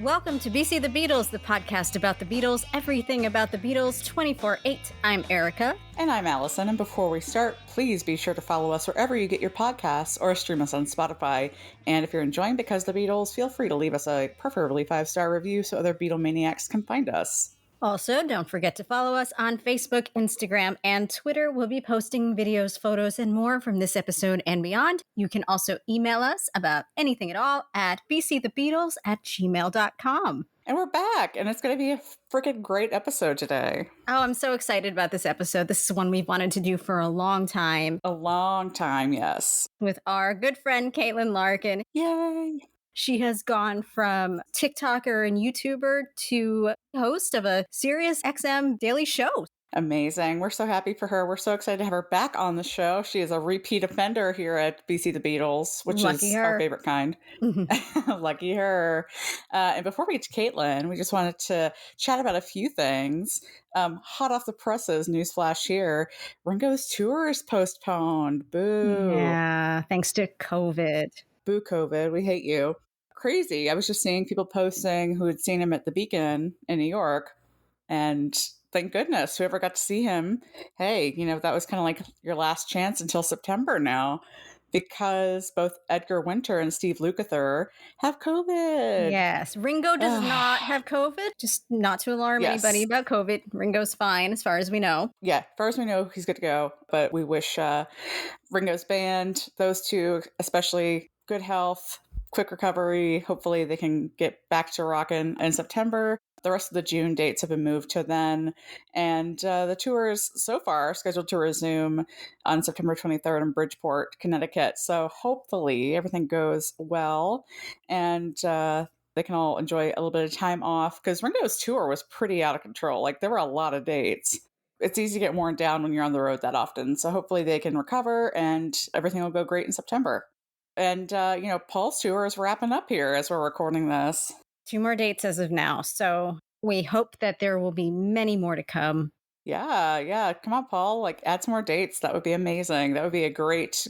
Welcome to BC the Beatles, the podcast about the Beatles, everything about the Beatles, 24/8. I'm Erika. And I'm Allison. And before we start, please be sure to follow us wherever you get your podcasts or stream us on Spotify. And if you're enjoying Because the Beatles, feel free to leave us a preferably 5-star review so other Beatlemaniacs can find us. Also, don't forget to follow us on Facebook, Instagram, and Twitter. We'll be posting videos, photos, and more from this episode and beyond. You can also email us about anything at all at bcthebeatles@gmail.com. And we're back, and it's going to be a freaking great episode today. Oh, I'm so excited about this episode. This is one we've wanted to do for a long time. A long time, yes. With our good friend, Caitlin Larkin. Yay! She has gone from TikToker and YouTuber to host of a SiriusXM daily show. Amazing. We're so happy for her. We're so excited to have her back on the show. She is a repeat offender here at BC the Beatles, which Lucky is her. Our favorite kind. Lucky her. And before we get to Caitlin, we just wanted to chat about a few things. Hot off the presses, newsflash here. Ringo's tour is postponed. Boo. Yeah, thanks to COVID. Boo, COVID. We hate you. Crazy. I was just seeing people posting who had seen him at the Beacon in New York. And thank goodness, whoever got to see him, hey, that was kind of like your last chance until September now, because both Edgar Winter and Steve Lukather have COVID. Yes, Ringo does not have COVID, just not to alarm anybody about COVID. Ringo's fine as far as we know. Yeah, as far as we know, he's good to go. But we wish Ringo's band, those two especially, good health, quick recovery. Hopefully they can get back to rocking in September. The rest of the June dates have been moved to then. And the tours so far are scheduled to resume on September 23rd in Bridgeport, Connecticut. So hopefully everything goes well and they can all enjoy a little bit of time off, because Ringo's tour was pretty out of control. Like, there were a lot of dates. It's easy to get worn down when you're on the road that often. So hopefully they can recover and everything will go great in September. And, Paul's tour is wrapping up here as we're recording this. 2 more dates as of now. So we hope that there will be many more to come. Yeah. Come on, Paul. Add some more dates. That would be amazing. That would be a great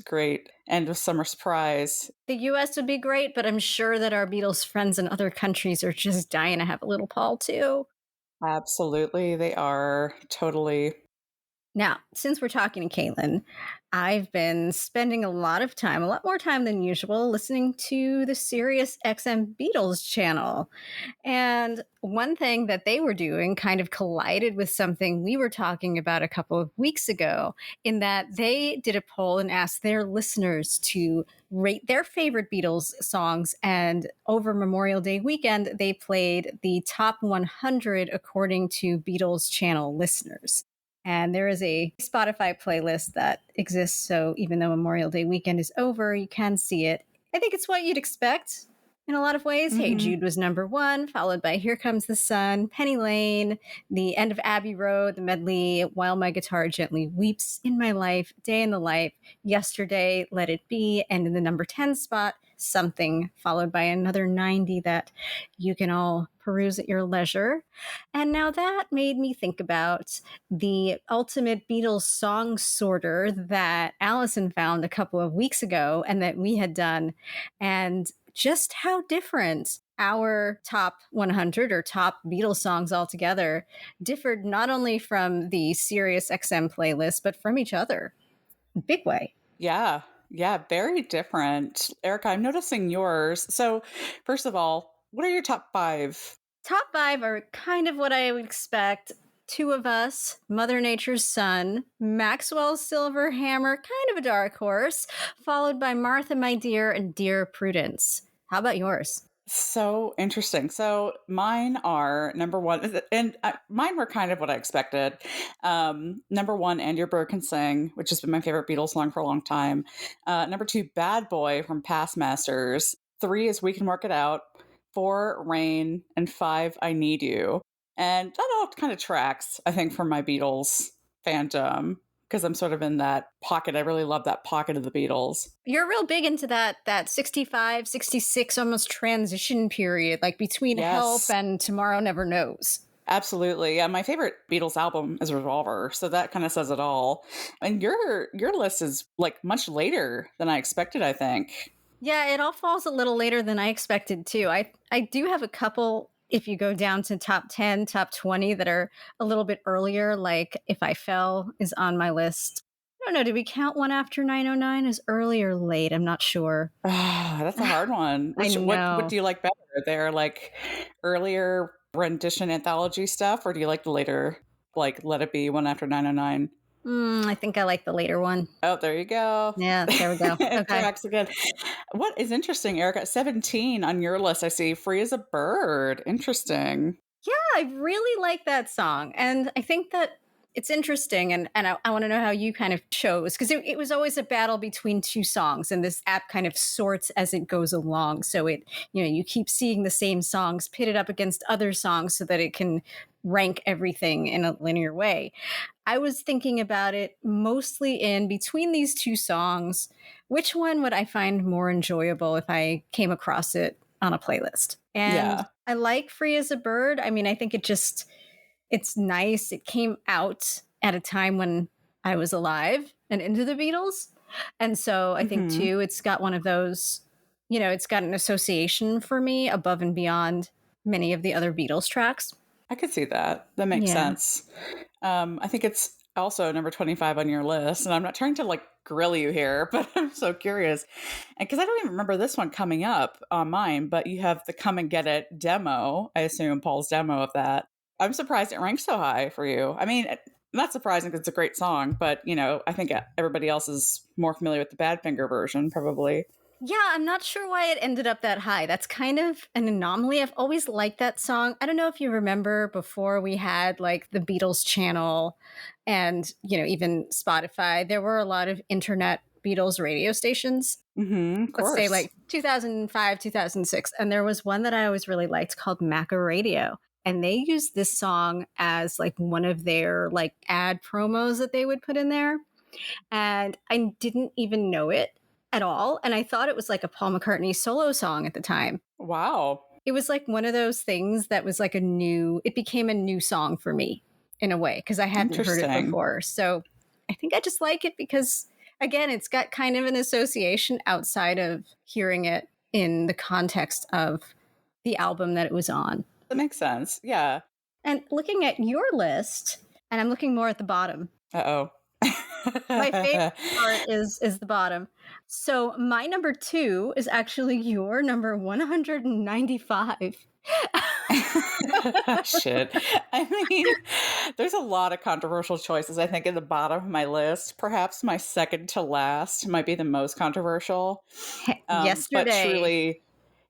end of summer surprise. The U.S. would be great, but I'm sure that our Beatles friends in other countries are just dying to have a little Paul, too. Absolutely. They are. Totally. Now, since we're talking to Caitlin, I've been spending a lot more time than usual, listening to the SiriusXM Beatles channel. And one thing that they were doing kind of collided with something we were talking about a couple of weeks ago, in that they did a poll and asked their listeners to rate their favorite Beatles songs. And over Memorial Day weekend, they played the top 100 according to Beatles channel listeners. And there is a Spotify playlist that exists, so even though Memorial Day weekend is over, you can see it. I think it's what you'd expect in a lot of ways. Mm-hmm. Hey Jude was number 1, followed by Here Comes the Sun, Penny Lane, The End of Abbey Road, the medley, While My Guitar Gently Weeps, In My Life, Day in the Life, Yesterday, Let It Be, and in the number 10 spot, Something, followed by another 90 that you can all peruse at your leisure. And now that made me think about the ultimate Beatles song sorter that Allison found a couple of weeks ago and that we had done, and just how different our top 100 or top Beatles songs altogether differed, not only from the SiriusXM playlist, but from each other. Big way. Yeah, very different. Erika, I'm noticing yours. So, first of all, what are your top 5? Top 5 are kind of what I would expect. 2 of Us, Mother Nature's Son, Maxwell's Silver Hammer, kind of a dark horse, followed by Martha, My Dear, and Dear Prudence. How about yours? So interesting. So mine are number 1, and mine were kind of what I expected. Number 1, And Your Bird Can Sing, which has been my favorite Beatles song for a long time. Number 2, Bad Boy from Past Masters. 3 is We Can Work It Out. 4, Rain. And 5, I Need You. And that all kind of tracks, I think, for my Beatles fandom, because I'm sort of in that pocket. I really love that pocket of the Beatles. You're real big into that 65, 66 almost transition period, like between Help and Tomorrow Never Knows. Absolutely. Yeah, my favorite Beatles album is Revolver, so that kind of says it all. And your list is much later than I expected, I think. Yeah, it all falls a little later than I expected too. I do have a couple if you go down to top 10, top 20 that are a little bit earlier, like If I Fell is on my list. I don't know, did we count one after 909 as early or late? I'm not sure. Ah, that's a hard one. I What know. do you like better? Their like earlier rendition anthology stuff, or do you like the later like Let It Be one after 909? I think I like the later one. Oh, there you go. Yeah, there we go. It Okay. tracks again. What is interesting, Erica? 17 on your list. I see Free as a Bird. Interesting. Yeah, I really like that song. And I think that it's interesting. And I want to know how you kind of chose, because it was always a battle between two songs. And this app kind of sorts as it goes along. So you keep seeing the same songs pitted up against other songs so that it can rank everything in a linear way. I was thinking about it mostly in between these two songs. Which one would I find more enjoyable if I came across it on a playlist? And Yeah. I like Free as a Bird. I mean, I think it's nice. It came out at a time when I was alive and into the Beatles. And so I think Hmm. too, it's got one of those, it's got an association for me above and beyond many of the other Beatles tracks. I could see that. That makes Yeah. sense. I think it's also number 25 on your list. And I'm not trying to like grill you here, but I'm so curious. And because I don't even remember this one coming up on mine, but you have the Come and Get It demo. I assume Paul's demo of that. I'm surprised it ranks so high for you. I mean, not surprising because it's a great song, but I think everybody else is more familiar with the Badfinger version, probably. Yeah, I'm not sure why it ended up that high. That's kind of an anomaly. I've always liked that song. I don't know if you remember before we had like the Beatles channel and, even Spotify, there were a lot of internet Beatles radio stations. Of Let's say course. like 2005, 2006. And there was one that I always really liked called Maca Radio. And they used this song as like one of their like ad promos that they would put in there. And I didn't even know it at all. And I thought it was like a Paul McCartney solo song at the time. Wow. It was like one of those things that was like it became a new song for me in a way because I hadn't heard it Interesting. before. So I think I just like it because, again, it's got kind of an association outside of hearing it in the context of the album that it was on. That makes sense. Yeah. And looking at your list, and I'm looking more at the bottom. Uh-oh. My favorite part is the bottom. So my number 2 is actually your number 195. Shit. I mean, there's a lot of controversial choices, I think, at the bottom of my list. Perhaps my second to last might be the most controversial. But Yesterday. truly,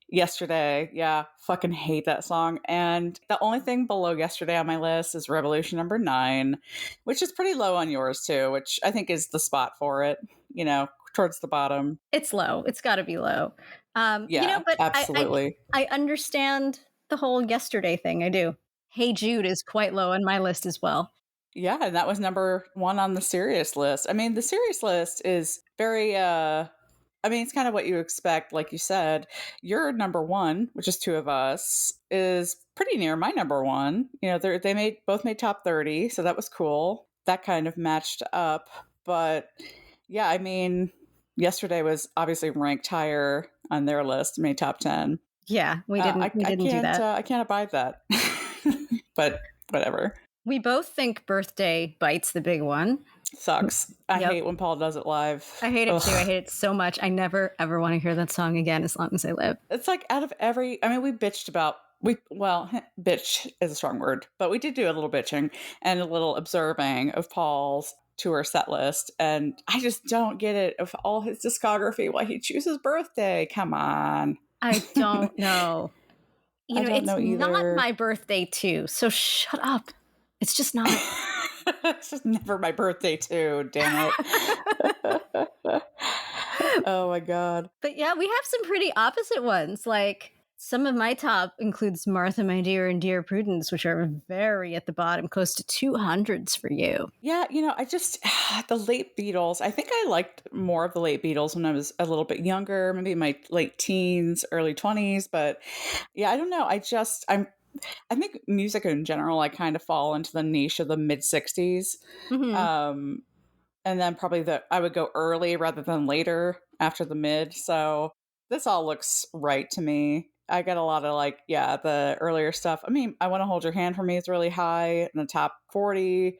Yesterday. Yeah, fucking hate that song. And the only thing below Yesterday on my list is Revolution number 9, which is pretty low on yours too, which I think is the spot for it, towards the bottom. It's low. It's got to be low. Yeah, But absolutely. I understand the whole Yesterday thing. I do. Hey Jude is quite low on my list as well. Yeah, and that was number 1 on the serious list. I mean, the serious list is very it's kind of what you expect, like you said. Your number 1, which is 2 of us, is pretty near my number 1. They both made top 30, so that was cool. That kind of matched up. But yeah, I mean, Yesterday was obviously ranked higher on their list, made top 10. Yeah, we didn't do that. I can't abide that. But whatever. We both think Birthday bites the big one. Sucks. I Yep. hate when Paul does it live. I hate it too. I hate it so much. I never ever want to hear that song again as long as I live. It's like out of every, we bitched about, bitch is a strong word, but we did do a little bitching and a little observing of Paul's tour set list. And I just don't get it of all his discography, why he chooses Birthday. Come on. I don't know. I don't it's know either. not my birthday too. So shut up. It's just not. It's just never my birthday too, damn it. Oh my God. But yeah, we have some pretty opposite ones. Like some of my top includes Martha, My Dear, and Dear Prudence, which are very at the bottom, close to 200s for you. Yeah, I just, the late Beatles, I think I liked more of the late Beatles when I was a little bit younger, maybe in my late teens, early 20s. But yeah, I don't know. I think music in general, I kind of fall into the niche of the mid 60s. Mm-hmm. And then probably I would go early rather than later after the mid. So This all looks right to me. I get a lot of like, yeah, the earlier stuff. I mean, I Want to Hold Your Hand for me is really high in the top 40.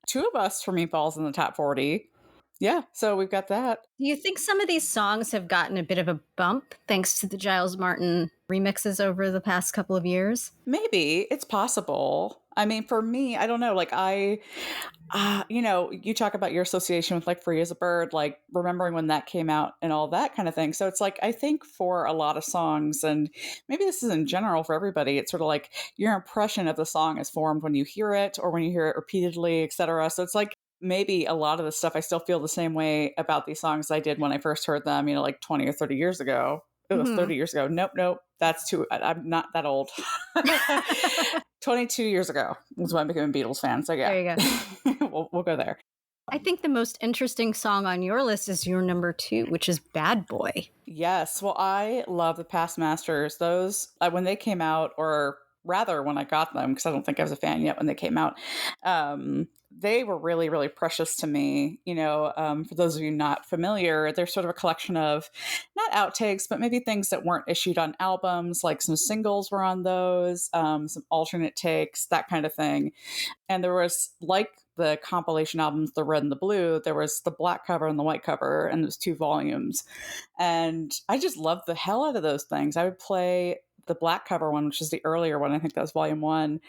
Two of Us for me falls in the top 40. Yeah, so we've got that. Do you think some of these songs have gotten a bit of a bump thanks to the Giles Martin remixes over the past couple of years? Maybe it's possible. I mean, for me, I don't know. Like you talk about your association with like Free as a Bird, like remembering when that came out and all that kind of thing. So it's like, I think for a lot of songs, and maybe this is in general for everybody, it's sort of like your impression of the song is formed when you hear it or when you hear it repeatedly, etc. So it's like, maybe a lot of the stuff I still feel the same way about these songs as I did when I first heard them, like 20 or 30 years ago. It was 30 years ago. Nope. That's too, I'm not that old. 22 years ago was when I became a Beatles fan. So yeah, There you go. we'll go there. I think the most interesting song on your list is your number 2, which is Bad Boy. Yes. Well, I love the Past Masters. Those, when they came out, or rather when I got them, because I don't think I was a fan yet when they came out, they were really, really precious to me. For those of you not familiar, they're sort of a collection of not outtakes, but maybe things that weren't issued on albums, like some singles were on those, some alternate takes, that kind of thing. And there was, like the compilation albums, the Red and the Blue, there was the black cover and the white cover, and there's 2 volumes. And I just loved the hell out of those things. I would play the black cover one, which is the earlier one. I think that was volume 1,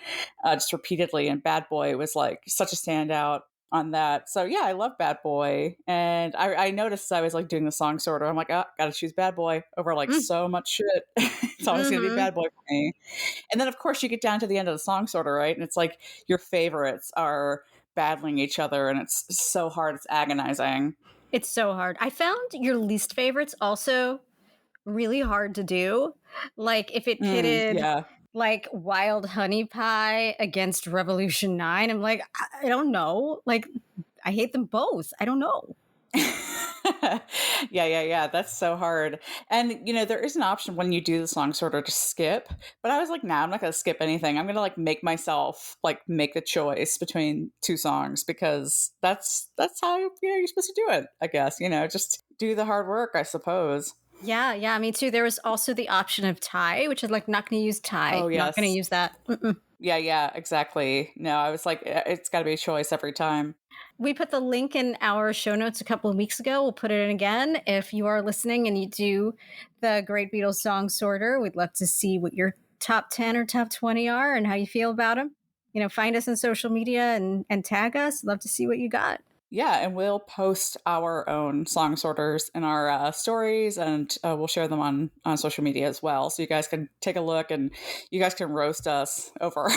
just repeatedly. And Bad Boy was like such a standout on that. So yeah, I love Bad Boy. And I noticed I was like doing the song sorter. I'm like, oh, gotta choose Bad Boy over like so much shit. It's always gonna be Bad Boy for me. And then of course you get down to the end of the song sorter, right? And it's like your favorites are battling each other, and it's so hard. It's agonizing. It's so hard. I found your least favorites also really hard to do. Like if it pitted like Wild Honey Pie against Revolution 9, I'm like, I don't know. Like I hate them both. I don't know. Yeah. That's so hard. And, there is an option when you do the song sorter to skip. But I was like, nah, I'm not going to skip anything. I'm going to like make myself like make the choice between 2 songs, because that's how, you're supposed to do it, I guess, just do the hard work, I suppose. Yeah, me too. There was also the option of tie, which is like not going to use tie. Oh, yes. Not going to use that. Yeah, exactly. No, I was like, it's got to be a choice every time. We put the link in our show notes a couple of weeks ago. We'll put it in again. If you are listening and you do the Great Beatles Song Sorter, we'd love to see what your top 10 or top 20 are and how you feel about them. Find us on social media and tag us. Love to see what you got. Yeah, and we'll post our own song sorters in our stories, and we'll share them on social media as well. So you guys can take a look, and you guys can roast us over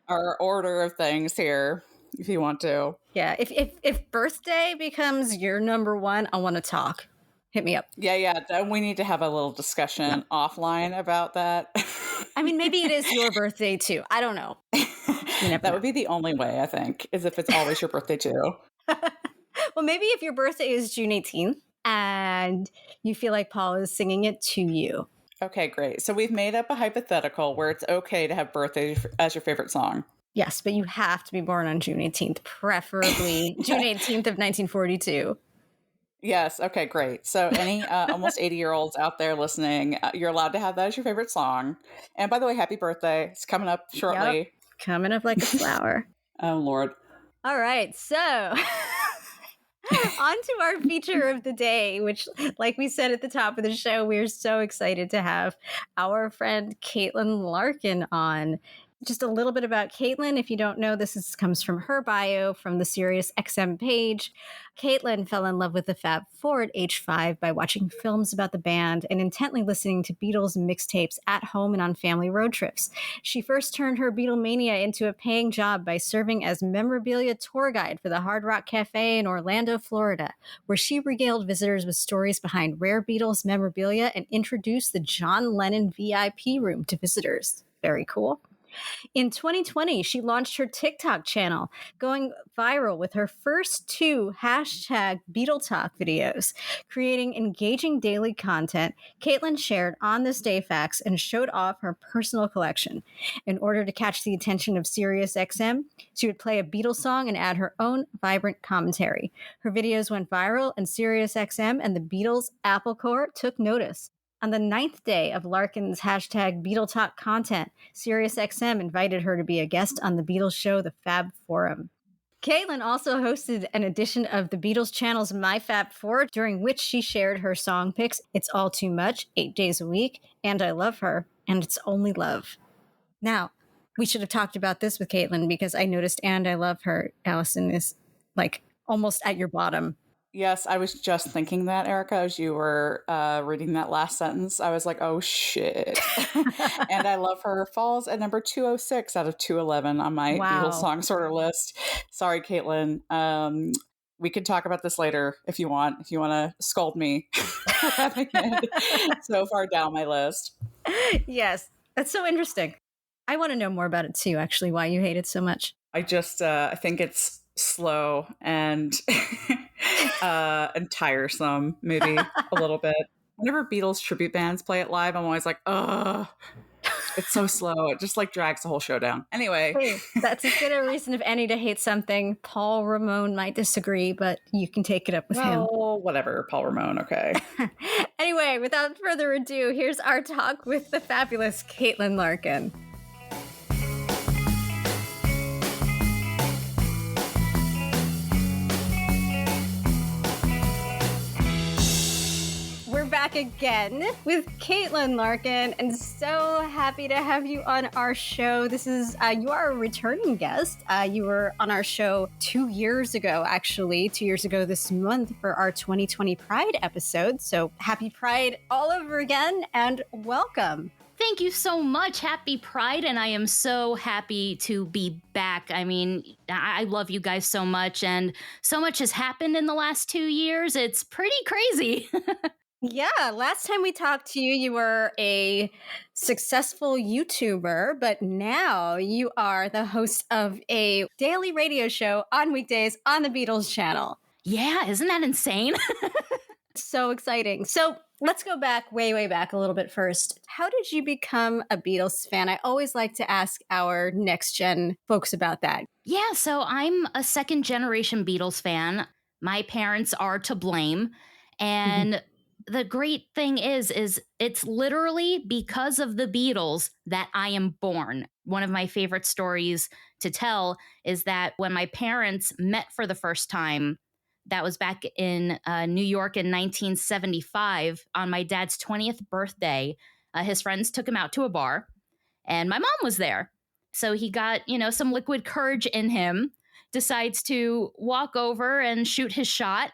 our order of things here if you want to. Yeah, if Birthday becomes your number 1, I want to talk. Hit me up. Yeah. We need to have a little discussion offline about that. I mean, maybe it is your birthday too. I don't know. That would be the only way, I think, is if it's always your birthday too. Well, maybe if your birthday is June 18th and you feel like Paul is singing it to you. Okay, great. So we've made up a hypothetical where it's okay to have Birthday as your favorite song. Yes, but you have to be born on June 18th, preferably June 18th of 1942. Yes. Okay, great. So any almost 80-year-olds out there listening, you're allowed to have that as your favorite song. And by the way, happy birthday. It's coming up shortly. Yep. Coming up like a flower. Oh, Lord. All right. So on to our feature of the day, which, like we said at the top of the show, we're so excited to have our friend Caitlin Larkin on. Just a little bit about Caitlin. If you don't know, comes from her bio from the SiriusXM page. Caitlin fell in love with the Fab Four at age 5 by watching films about the band and intently listening to Beatles mixtapes at home and on family road trips. She first turned her Beatlemania into a paying job by serving as memorabilia tour guide for the Hard Rock Cafe in Orlando, Florida, where she regaled visitors with stories behind rare Beatles memorabilia and introduced the John Lennon VIP room to visitors. Very cool. In 2020, she launched her TikTok channel, going viral with her first 2 hashtag Beatle Talk videos. Creating engaging daily content, Caitlin shared on this day facts and showed off her personal collection. In order to catch the attention of SiriusXM, she would play a Beatles song and add her own vibrant commentary. Her videos went viral, and SiriusXM and the Beatles Apple Corps took notice. On the 9th day of Larkin's hashtag Beatle Talk content, SiriusXM invited her to be a guest on the Beatles show, The Fab Forum. Caitlin also hosted an edition of the Beatles channel's My Fab Four, during which she shared her song picks, It's All Too Much, 8 Days a Week, and I Love Her, and It's Only Love. Now, we should have talked about this with Caitlin, because I noticed And I Love Her, Allison, is like almost at your bottom. Yes, I was just thinking that, Erika, as you were reading that last sentence. I was like, oh, shit. And I Love Her falls at number 206 out of 211 on my Beatles song sorter list. Sorry, Caitlin. We could talk about this later if you want to scold me for having it so far down my list. Yes, that's so interesting. I want to know more about it too, actually, why you hate it so much. I think it's slow and tiresome, maybe a little bit. Whenever Beatles tribute bands play it live, I'm always like, ugh, it's so slow. It just like drags the whole show down. Anyway. Hey, that's as good a reason of any to hate something. Paul Ramon might disagree, but you can take it up with him. Well, whatever, Paul Ramon, okay. Anyway, without further ado, here's our talk with the fabulous Caitlin Larkin. Back again with Caitlin Larkin, and so happy to have you on our show. This is you are a returning guest. You were on our show 2 years ago, actually 2 years ago this month, for our 2020 Pride episode. So happy Pride all over again, and welcome. Thank you so much. Happy Pride, and I am so happy to be back. I mean, I love you guys so much, and so much has happened in the last 2 years. It's pretty crazy. Yeah, last time we talked to you, you were a successful YouTuber, but now you are the host of a daily radio show on weekdays on the Beatles channel. Yeah, isn't that insane? So exciting. So let's go back, way back a little bit first. How did you become a Beatles fan? I always like to ask our next gen folks about that. Yeah, so I'm a second generation Beatles fan. My parents are to blame. And the great thing is it's literally because of the Beatles that I am born. One of my favorite stories to tell is that when my parents met for the first time, that was back in New York in 1975 on my dad's 20th birthday. His friends took him out to a bar, and my mom was there. So he got, some liquid courage in him, decides to walk over and shoot his shot.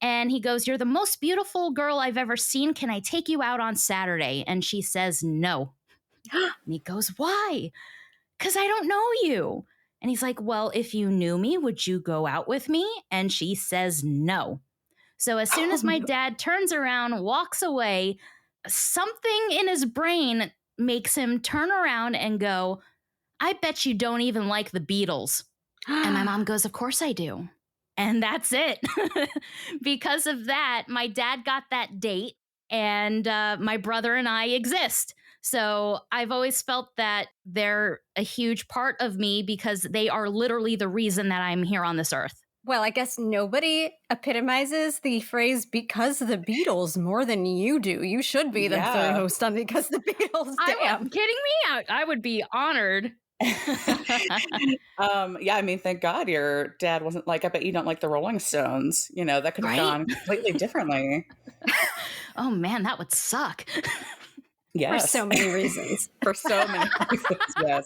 And he goes, "You're the most beautiful girl I've ever seen. Can I take you out on Saturday?" And she says, "No." And he goes, "Why?" "'Cause I don't know you." And he's like, "Well, if you knew me, would you go out with me?" And she says, "No." So as soon as my dad turns around, walks away, something in his brain makes him turn around and go, "I bet you don't even like the Beatles." And my mom goes, "Of course I do." And that's it. Because of that, my dad got that date, and my brother and I exist. So I've always felt that they're a huge part of me because they are literally the reason that I'm here on this earth. Well, I guess nobody epitomizes the phrase "because of the Beatles" more than you do. You should be the third host on "Because of the Beatles." Damn. Kidding me? I would be honored. Yeah, I mean, thank God your dad wasn't like, I bet you don't like the Rolling Stones. That could have gone completely differently. Oh man, that would suck. Yes. For so many reasons. For so many reasons, yes.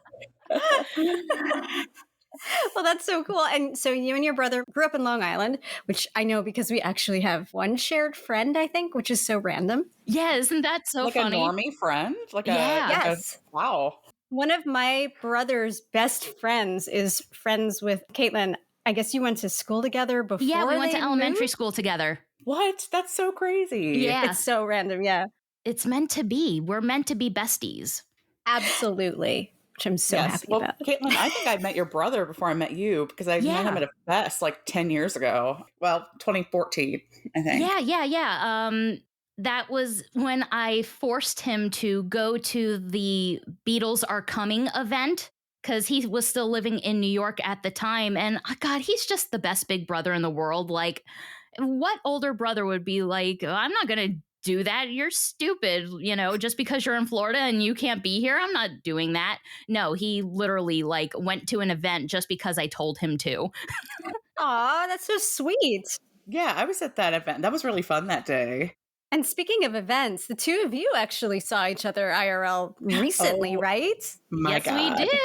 Well, that's so cool. And so you and your brother grew up in Long Island, which I know because we actually have one shared friend, I think, which is so random. Yeah, isn't that so funny? Like a normie friend? Yes. Wow. One of my brother's best friends is friends with Caitlin. I guess you went to school together before. Yeah, we went to elementary school together. What? That's so crazy. Yeah. It's so random, yeah. It's meant to be. We're meant to be besties. Absolutely. which I'm so Yes. happy Well, about. Caitlin, I think I met your brother before I met you because I met him at a fest like 10 years ago. Well, 2014, I think. Yeah. That was when I forced him to go to the Beatles Are Coming event because he was still living in New York at the time. And God, he's just the best big brother in the world. Like, what older brother would be like, I'm not going to do that. You're stupid. Just because you're in Florida and you can't be here, I'm not doing that. No, he literally like went to an event just because I told him to. Aw, that's so sweet. Yeah, I was at that event. That was really fun that day. And speaking of events, the two of you actually saw each other IRL recently, right? My Yes, God. we did.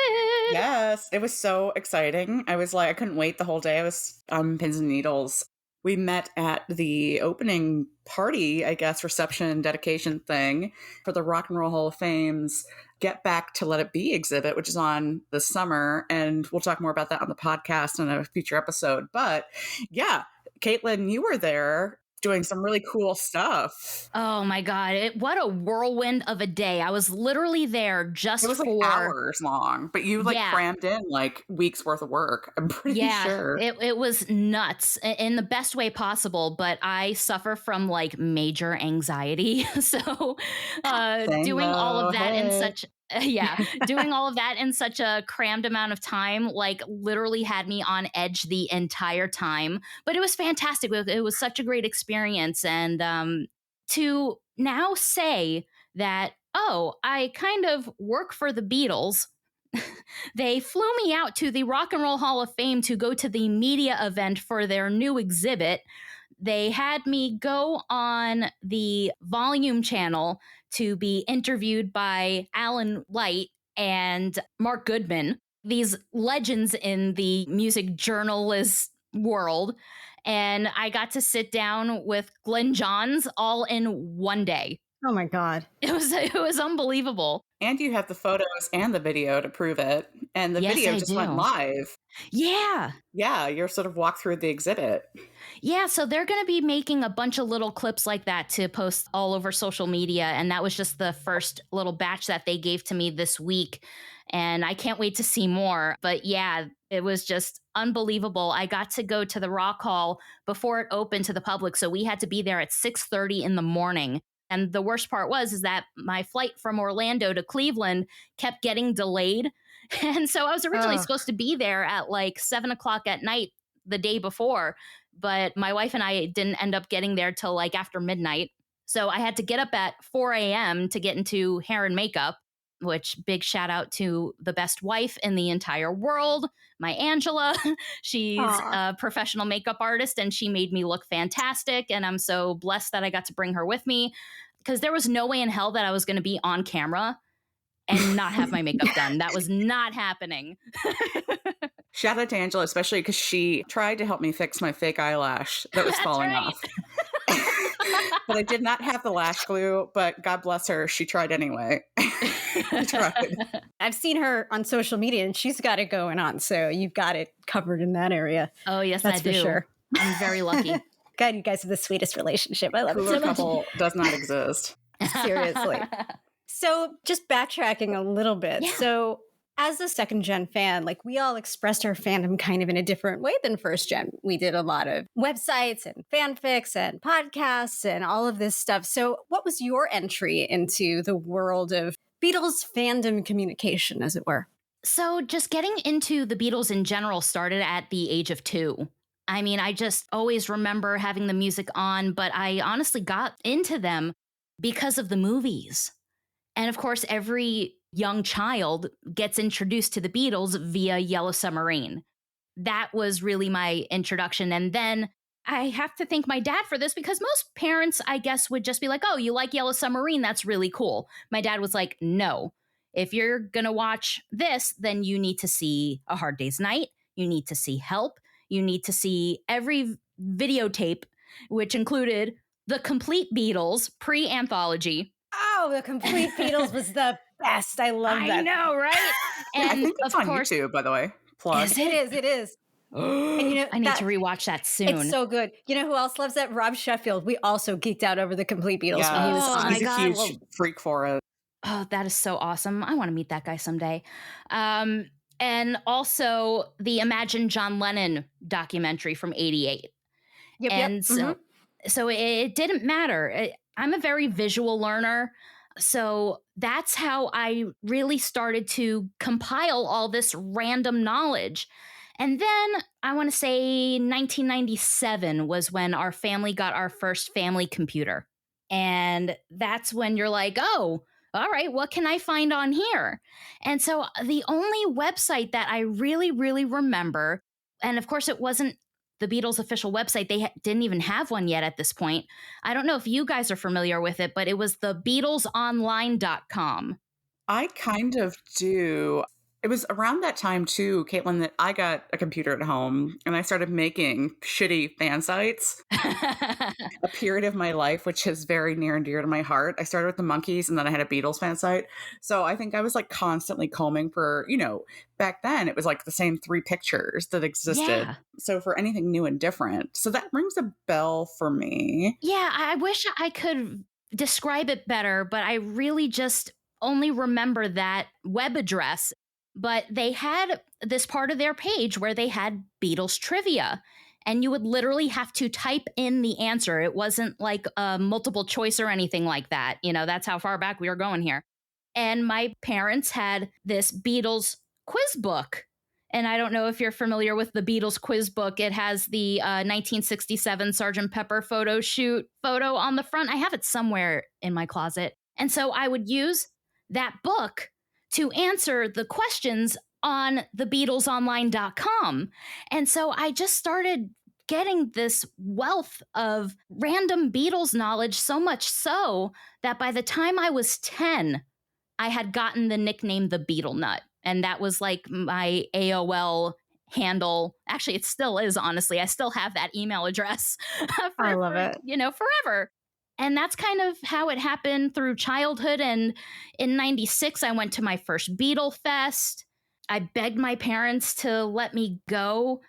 Yes, it was so exciting. I was like, I couldn't wait the whole day. I was on pins and needles. We met at the opening party, I guess, reception dedication thing for the Rock and Roll Hall of Fame's Get Back to Let It Be exhibit, which is on this summer. And we'll talk more about that on the podcast in a future episode. But yeah, Caitlin, you were there doing some really cool stuff. Oh my God. What a whirlwind of a day. I was literally there just It was like for hours long, but you like crammed in like weeks worth of work. I'm pretty sure. It was nuts in the best way possible, but I suffer from like major anxiety. So doing all of that in such doing all of that in such a crammed amount of time, like literally had me on edge the entire time. But it was fantastic. It was such a great experience. And to now say that, oh, I kind of work for the Beatles. They flew me out to the Rock and Roll Hall of Fame to go to the media event for their new exhibit. They had me go on the Volume channel to be interviewed by Alan Light and Mark Goodman, these legends in the music journalist world. And I got to sit down with Glenn Johns all in one day. Oh my God. It was unbelievable. And you have the photos and the video to prove it. And the video just went live. Yeah. Yeah, you're sort of walk through the exhibit. Yeah, so they're going to be making a bunch of little clips like that to post all over social media. And that was just the first little batch that they gave to me this week. And I can't wait to see more. But yeah, it was just unbelievable. I got to go to the Rock Hall before it opened to the public. So we had to be there at 6:30 in the morning. And the worst part is that my flight from Orlando to Cleveland kept getting delayed. And so I was originally supposed to be there at like 7:00 at night the day before. But my wife and I didn't end up getting there till like after midnight. So I had to get up at 4 a.m. to get into hair and makeup, which big shout out to the best wife in the entire world, my Angela. She's a professional makeup artist and she made me look fantastic. And I'm so blessed that I got to bring her with me because there was no way in hell that I was going to be on camera and not have my makeup done. That was not happening. Shout out to Angela, especially because she tried to help me fix my fake eyelash that was falling off. But I did not have the lash glue, but God bless her, she tried anyway. She tried. I've seen her on social media and she's got it going on. So you've got it covered in that area. Oh, yes, that's I do. For sure. I'm very lucky. God, you guys have the sweetest relationship. I love it so much. Couple does not exist. Seriously. So just backtracking a little bit. Yeah. So as a second gen fan, like we all expressed our fandom kind of in a different way than first gen. We did a lot of websites and fanfics and podcasts and all of this stuff. So what was your entry into the world of Beatles fandom communication, as it were? So just getting into the Beatles in general started at the age of 2. I mean, I just always remember having the music on, but I honestly got into them because of the movies. And of course, every young child gets introduced to the Beatles via Yellow Submarine. That was really my introduction. And then I have to thank my dad for this because most parents, I guess, would just be like, oh, you like Yellow Submarine? That's really cool. My dad was like, no, if you're going to watch this, then you need to see A Hard Day's Night. You need to see Help. You need to see every videotape, which included the Complete Beatles pre-anthology. Oh, the Complete Beatles was the best. I love that. I know, right? And I think it's of on course, YouTube, by the way. Plug. It is. And you know, I need to rewatch that soon. It's so good. You know who else loves that? Rob Sheffield. We also geeked out over the Complete Beatles when he was on. He's a huge freak for it. Oh, that is so awesome. I want to meet that guy someday. Um, and also the Imagine John Lennon documentary from '88. Yep, yep. And so it didn't matter. I'm a very visual learner. So that's how I really started to compile all this random knowledge. And then I want to say 1997 was when our family got our first family computer. And that's when you're like, oh, all right, what can I find on here? And so the only website that I really, really remember, and of course it wasn't the Beatles official website. They didn't even have one yet at this point. I don't know if you guys are familiar with it, but it was the BeatlesOnline.com. I kind of do. It was around that time too, Caitlin, that I got a computer at home and I started making shitty fan sites. A period of my life, which is very near and dear to my heart. I started with the Monkees and then I had a Beatles fan site. So I think I was like constantly combing for, back then it was like the same 3 pictures that existed. Yeah. So for anything new and different. So that rings a bell for me. Yeah, I wish I could describe it better, but I really just only remember that web address. But they had this part of their page where they had Beatles trivia. And you would literally have to type in the answer. It wasn't like a multiple choice or anything like that. That's how far back we were going here. And my parents had this Beatles quiz book. And I don't know if you're familiar with the Beatles quiz book. It has the 1967 Sgt. Pepper photo shoot photo on the front. I have it somewhere in my closet. And so I would use that book to answer the questions on the BeatlesOnline.com. And so I just started getting this wealth of random Beatles knowledge, so much so that by the time I was 10, I had gotten the nickname the Beatle Nut. And that was like my AOL handle. Actually, it still is, honestly. I still have that email address. I love it. Forever. And that's kind of how it happened through childhood. And in '96, I went to my first Beatle Fest. I begged my parents to let me go.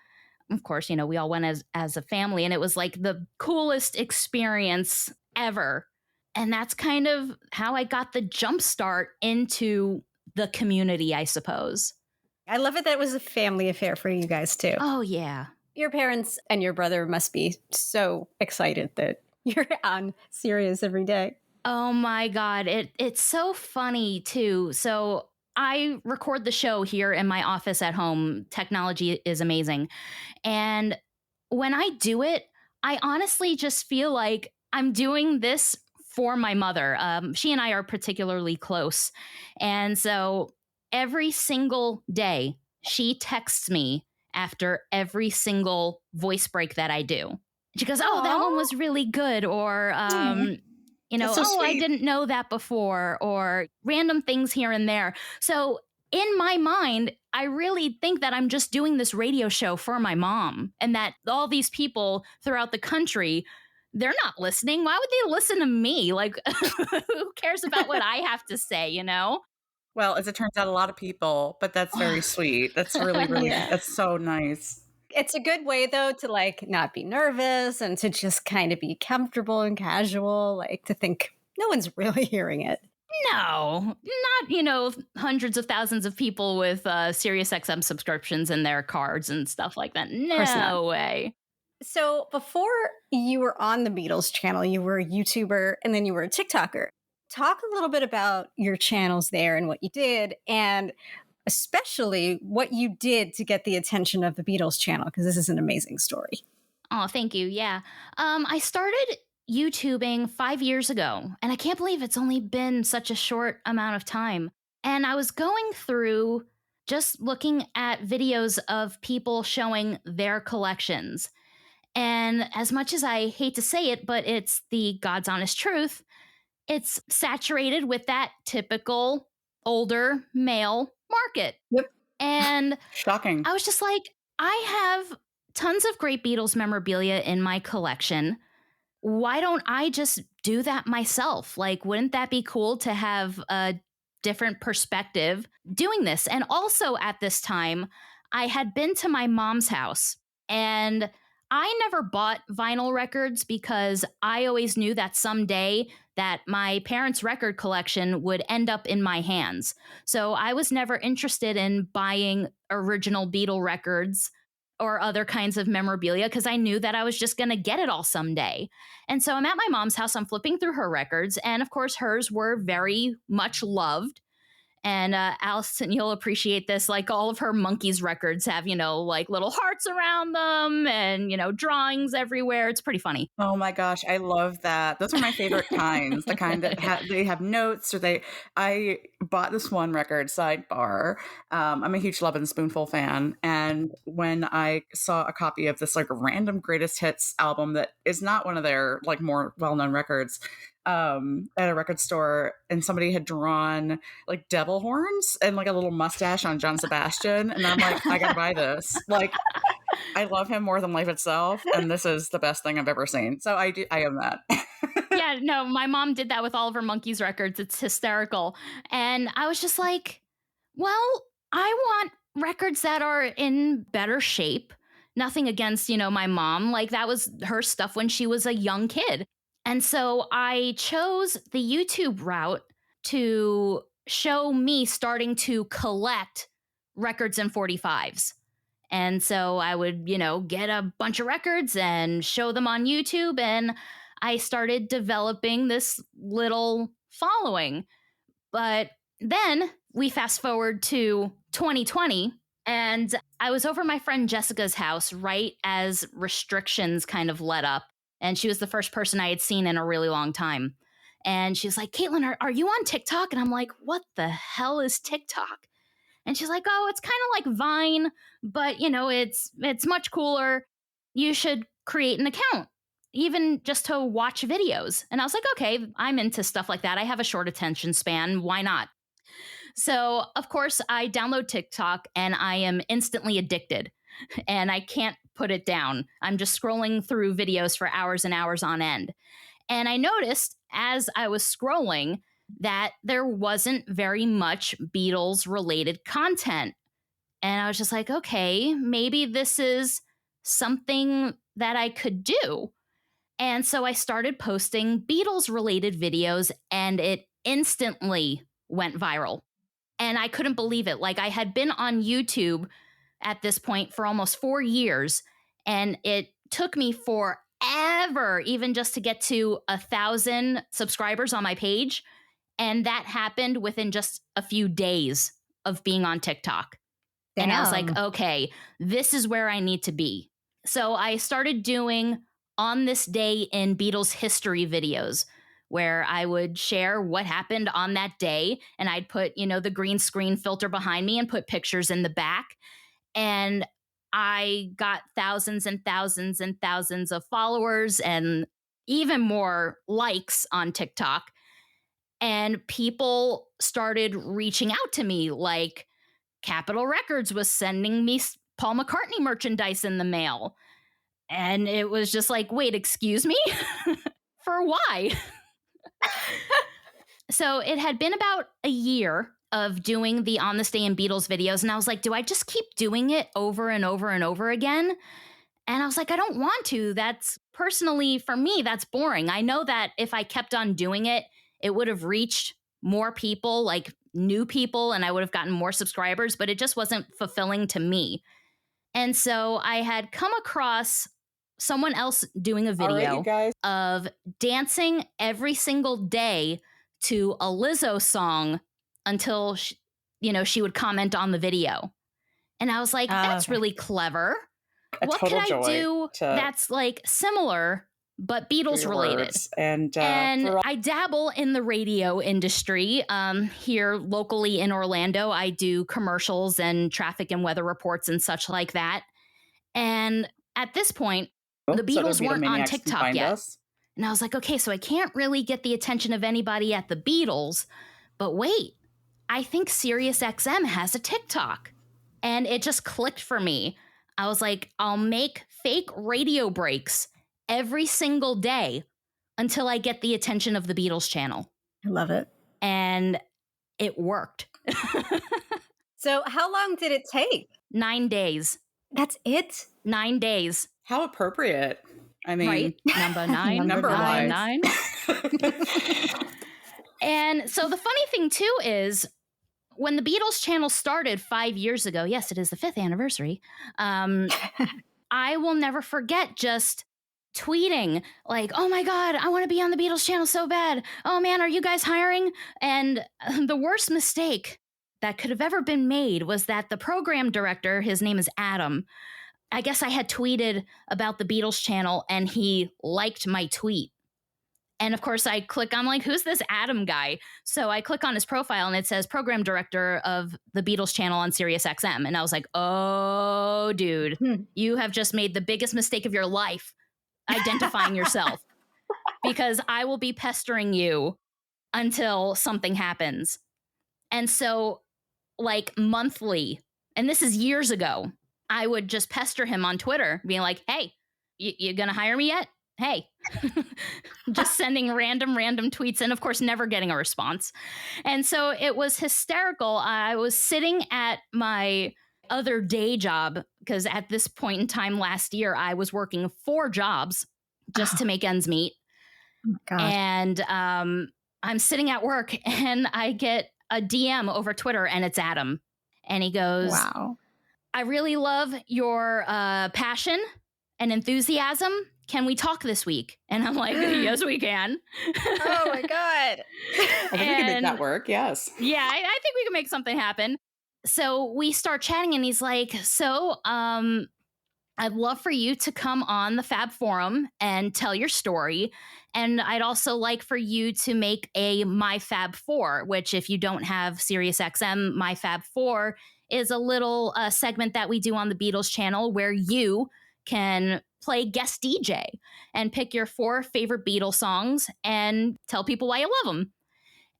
Of course, we all went as a family, and it was like the coolest experience ever. And that's kind of how I got the jump start into the community, I suppose. I love it that it was a family affair for you guys too. Oh, yeah. Your parents and your brother must be so excited that you're on Sirius every day. Oh my God. It's so funny too. So I record the show here in my office at home. Technology is amazing. And when I do it, I honestly just feel like I'm doing this for my mother. She and I are particularly close. And so every single day, she texts me after every single voice break that I do. She goes, oh, that one was really good. Or, I didn't know that before, or random things here and there. So in my mind, I really think that I'm just doing this radio show for my mom, and that all these people throughout the country, they're not listening. Why would they listen to me? Like, who cares about what I have to say, Well, as it turns out, a lot of people, but that's very sweet. That's really, really, that's so nice. It's a good way, though, to not be nervous and to just kind of be comfortable and casual, to think no one's really hearing it. No, not, hundreds of thousands of people with SiriusXM subscriptions in their cards and stuff like that. No way. So before you were on the Beatles channel, you were a YouTuber and then you were a TikToker. Talk a little bit about your channels there and what you did, and especially what you did to get the attention of the Beatles channel, because this is an amazing story. Oh, thank you. Yeah. I started YouTubing 5 years ago, and I can't believe it's only been such a short amount of time. And I was going through just looking at videos of people showing their collections. And as much as I hate to say it, but it's the God's honest truth, it's saturated with that typical older male market. Yep. And shocking. I was just like, I have tons of great Beatles memorabilia in my collection. Why don't I just do that myself? Wouldn't that be cool to have a different perspective doing this? And also at this time, I had been to my mom's house, and I never bought vinyl records because I always knew that someday that my parents' record collection would end up in my hands. So I was never interested in buying original Beatle records or other kinds of memorabilia because I knew that I was just going to get it all someday. And so I'm at my mom's house, I'm flipping through her records, and of course, hers were very much loved. And Allison, you'll appreciate this. Like all of her Monkees records have, like little hearts around them and, drawings everywhere. It's pretty funny. Oh my gosh, I love that. Those are my favorite kinds. The kind that they have notes, I bought this one record, sidebar. I'm a huge Love and Spoonful fan. And when I saw a copy of this like random greatest hits album that is not one of their like more well-known records, at a record store, and somebody had drawn like devil horns and like a little mustache on John Sebastian, and I'm like, I gotta buy this. Like, I love him more than life itself, and this is the best thing I've ever seen. So I own that. Yeah, no, my mom did that with all of her Monkees records. It's hysterical. And I was just like, well, I want records that are in better shape. Nothing against, my mom. Like that was her stuff when she was a young kid. And so I chose the YouTube route to show me starting to collect records and 45s. And so I would, get a bunch of records and show them on YouTube. And I started developing this little following. But then we fast forward to 2020. And I was over my friend Jessica's house right as restrictions kind of let up. And she was the first person I had seen in a really long time. And she's like, Caitlin, are you on TikTok? And I'm like, what the hell is TikTok? And she's like, oh, it's kind of like Vine, but it's much cooler. You should create an account, even just to watch videos. And I was like, okay, I'm into stuff like that. I have a short attention span. Why not? So, of course, I download TikTok and I am instantly addicted and I can't put it down. I'm just scrolling through videos for hours and hours on end. And I noticed as I was scrolling that there wasn't very much Beatles related content. And I was just like, okay, maybe this is something that I could do. And so I started posting Beatles related videos and it instantly went viral. And I couldn't believe it. Like I had been on YouTube at this point for almost 4 years, and it took me forever even just to get to 1,000 subscribers on my page. And that happened within just a few days of being on TikTok. Damn. And I was like, okay, this is where I need to be. So I started doing On This Day in Beatles history videos where I would share what happened on that day. And I'd put, the green screen filter behind me and put pictures in the back. And I got thousands and thousands and thousands of followers and even more likes on TikTok. And people started reaching out to me, like Capitol Records was sending me Paul McCartney merchandise in the mail. And it was just like, wait, excuse me? For why? So it had been about a year of doing the On This Day in Beatles videos. And I was like, do I just keep doing it over and over and over again? And I was like, I don't want to. That's personally, for me, that's boring. I know that if I kept on doing it, it would have reached more people, like new people, and I would have gotten more subscribers, but it just wasn't fulfilling to me. And so I had come across someone else doing a video of dancing every single day to a Lizzo song until she would comment on the video. And I was like, that's really clever. What could I do that's like similar but Beatles related? And I dabble in the radio industry here locally in Orlando. I do commercials and traffic and weather reports and such like that. And at this point, the Beatles weren't on TikTok yet. And I was like, okay, so I can't really get the attention of anybody at the Beatles. But wait, I think SiriusXM has a TikTok. And it just clicked for me. I was like, I'll make fake radio breaks every single day until I get the attention of the Beatles channel. I love it. And it worked. So how long did it take? 9 days. That's it? 9 days. How appropriate. I mean, right? Number 9, Number nine, wise. 9. And so the funny thing too is when the Beatles channel started 5 years ago, yes, it is the 5th anniversary. I will never forget just tweeting like, oh my God, I want to be on the Beatles channel so bad. Oh man, are you guys hiring? And the worst mistake that could have ever been made was that the program director, his name is Adam, I guess I had tweeted about the Beatles channel and he liked my tweet. And of course, I'm like, who's this Adam guy? So I click on his profile and it says program director of the Beatles channel on SiriusXM. And I was like, oh, dude, you have just made the biggest mistake of your life identifying yourself, because I will be pestering you until something happens. And so, like, monthly, and this is years ago, I would just pester him on Twitter, being like, hey, you gonna hire me yet? Hey, just sending random tweets and of course never getting a response. And so it was hysterical. I was sitting at my other day job because at this point in time last year, I was working 4 jobs just to make ends meet. Oh, God. And I'm sitting at work and I get a DM over Twitter and it's Adam. And he goes, wow. I really love your passion and enthusiasm. Can we talk this week? And I'm like, yes, we can. Oh my God. I think we can make that work. Yes. Yeah, I think we can make something happen. So we start chatting and he's like, so I'd love for you to come on the Fab Forum and tell your story. And I'd also like for you to make a My Fab 4, which if you don't have SiriusXM, My Fab 4 is a little segment that we do on the Beatles channel where you can play guest DJ and pick your 4 favorite Beatles songs and tell people why you love them.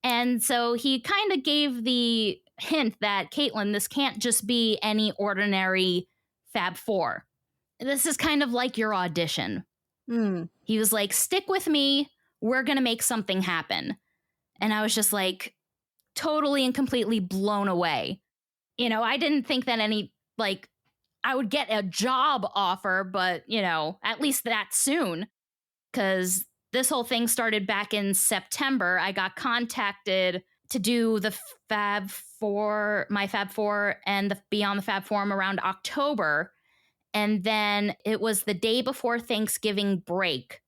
And so he kind of gave the hint that, Caitlin, this can't just be any ordinary Fab 4. This is kind of like your audition. He was like, stick with me. We're going to make something happen. And I was just like totally and completely blown away. You know, I didn't think that I would get a job offer, but, you know, at least that soon, because this whole thing started back in September. I got contacted to do the Fab 4, My Fab 4, and be on the Fab Forum around October. And then it was the day before Thanksgiving break.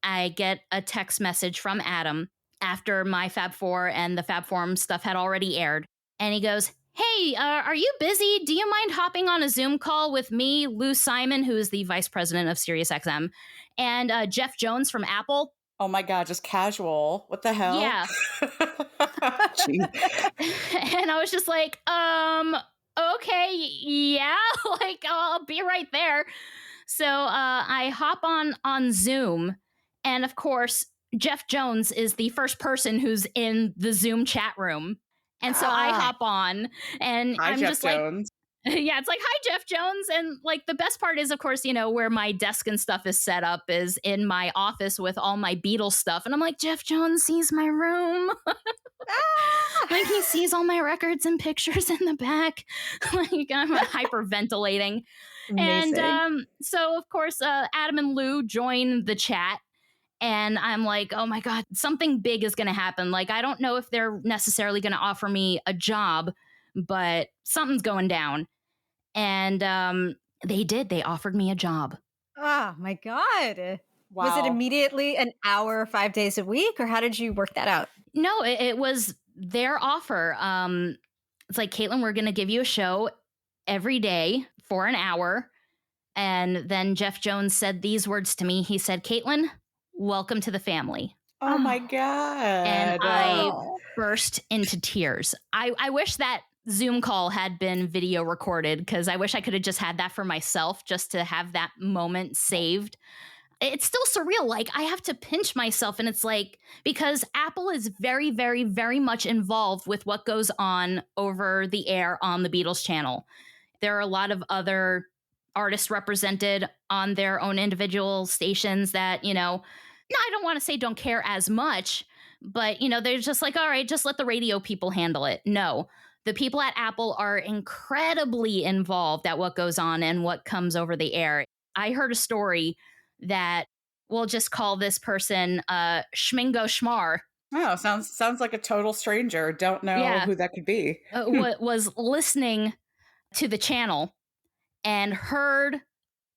I get a text message from Adam after My Fab 4 and the Fab Forum stuff had already aired. And he goes, hey, are you busy? Do you mind hopping on a Zoom call with me, Lou Simon, who is the vice president of SiriusXM, and Jeff Jones from Apple? Oh my God, just casual. What the hell? Yeah. And I was just like, okay, yeah, like I'll be right there. So I hop on Zoom, and of course, Jeff Jones is the first person who's in the Zoom chat room. And so I hop on and Hi, I'm Jeff just Jones. like, yeah, it's like, hi, Jeff Jones. And like the best part is, of course, you know, where my desk and stuff is set up is in my office with all my Beatles stuff. And I'm like, Jeff Jones sees my room. Like he sees all my records and pictures in the back. Like I'm hyperventilating. Amazing. And so, of course, Adam and Lou join the chat. And I'm like, oh my God, something big is going to happen. Like, I don't know if they're necessarily going to offer me a job, but something's going down. And they did. They offered me a job. Oh my God. Wow. Was it immediately an hour, 5 days a week, or how did you work that out? No, it was their offer. It's like, Caitlin, we're going to give you a show every day for an hour. And then Jeff Jones said these words to me. He said, Caitlin, welcome to the family. Oh my God. And I burst into tears. I wish that Zoom call had been video recorded, because I wish I could have just had that for myself, just to have that moment saved. It's still surreal. Like, I have to pinch myself, and it's like, because Apple is very, very, very much involved with what goes on over the air on the Beatles channel. There are a lot of other artists represented on their own individual stations that, you know, no, I don't want to say don't care as much, but, you know, they're just like, all right, just let the radio people handle it. No, the people at Apple are incredibly involved at what goes on and what comes over the air. I heard a story that we'll just call this person Schmingo Schmar. Oh, sounds like a total stranger. Don't know who that could be. Was listening to the channel and heard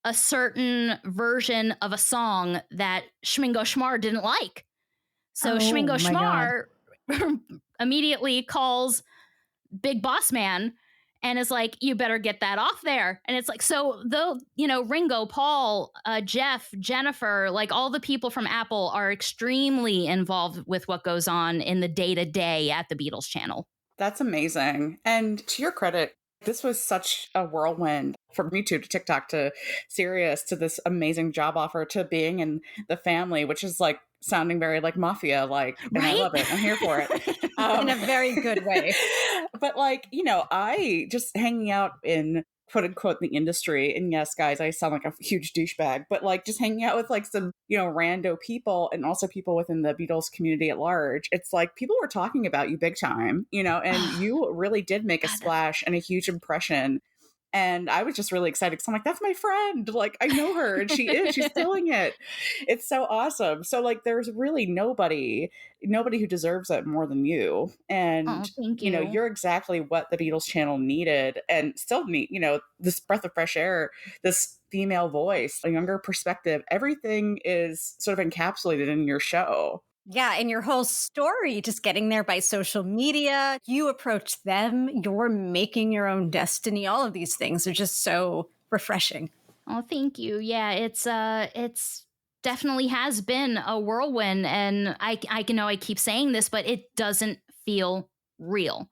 a certain version of a song that Schmingo Schmar didn't like. So Schmingo Schmar immediately calls Big Boss Man and is like, you better get that off there. And it's like, so though, Ringo, Paul, Jeff, Jennifer, like all the people from Apple are extremely involved with what goes on in the day-to-day at the Beatles channel. That's amazing. And to your credit, this was such a whirlwind from YouTube to TikTok to Sirius to this amazing job offer to being in the family, which is like sounding very like mafia like, and right? I love it. I'm here for it. In a very good way. But like, I just hanging out in quote unquote the industry, and yes, guys, I sound like a huge douchebag, but like just hanging out with like some, rando people and also people within the Beatles community at large. It's like people were talking about you big time, and you really did make a splash and a huge impression. And I was just really excited because I'm like, that's my friend. Like, I know her and she's killing it. It's so awesome. So like, there's really nobody who deserves it more than you. And, thank you. You're exactly what the Beatles channel needed and still need, this breath of fresh air, this female voice, a younger perspective. Everything is sort of encapsulated in your show. Yeah, and your whole story, just getting there by social media, you approach them, you're making your own destiny. All of these things are just so refreshing. Oh, thank you. Yeah, it's definitely has been a whirlwind, and I know I keep saying this, but it doesn't feel real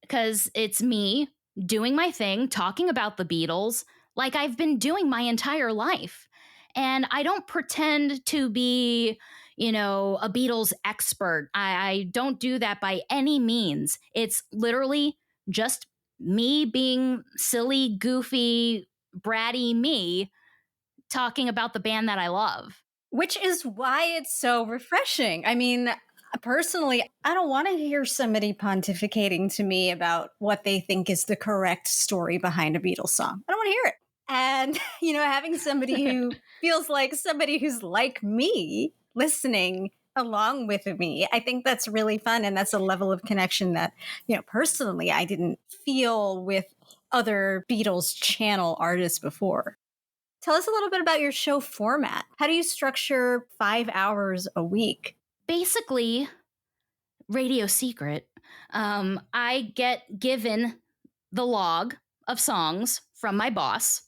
because it's me doing my thing, talking about the Beatles like I've been doing my entire life. And I don't pretend to be, a Beatles expert. I don't do that by any means. It's literally just me being silly, goofy, bratty me talking about the band that I love. Which is why it's so refreshing. I mean, personally, I don't want to hear somebody pontificating to me about what they think is the correct story behind a Beatles song. I don't want to hear it. And, having somebody who feels like somebody who's like me listening along with me, I think that's really fun. And that's a level of connection that, personally, I didn't feel with other Beatles channel artists before. Tell us a little bit about your show format. How do you structure 5 hours a week? Basically, radio secret. I get given the log of songs from my boss.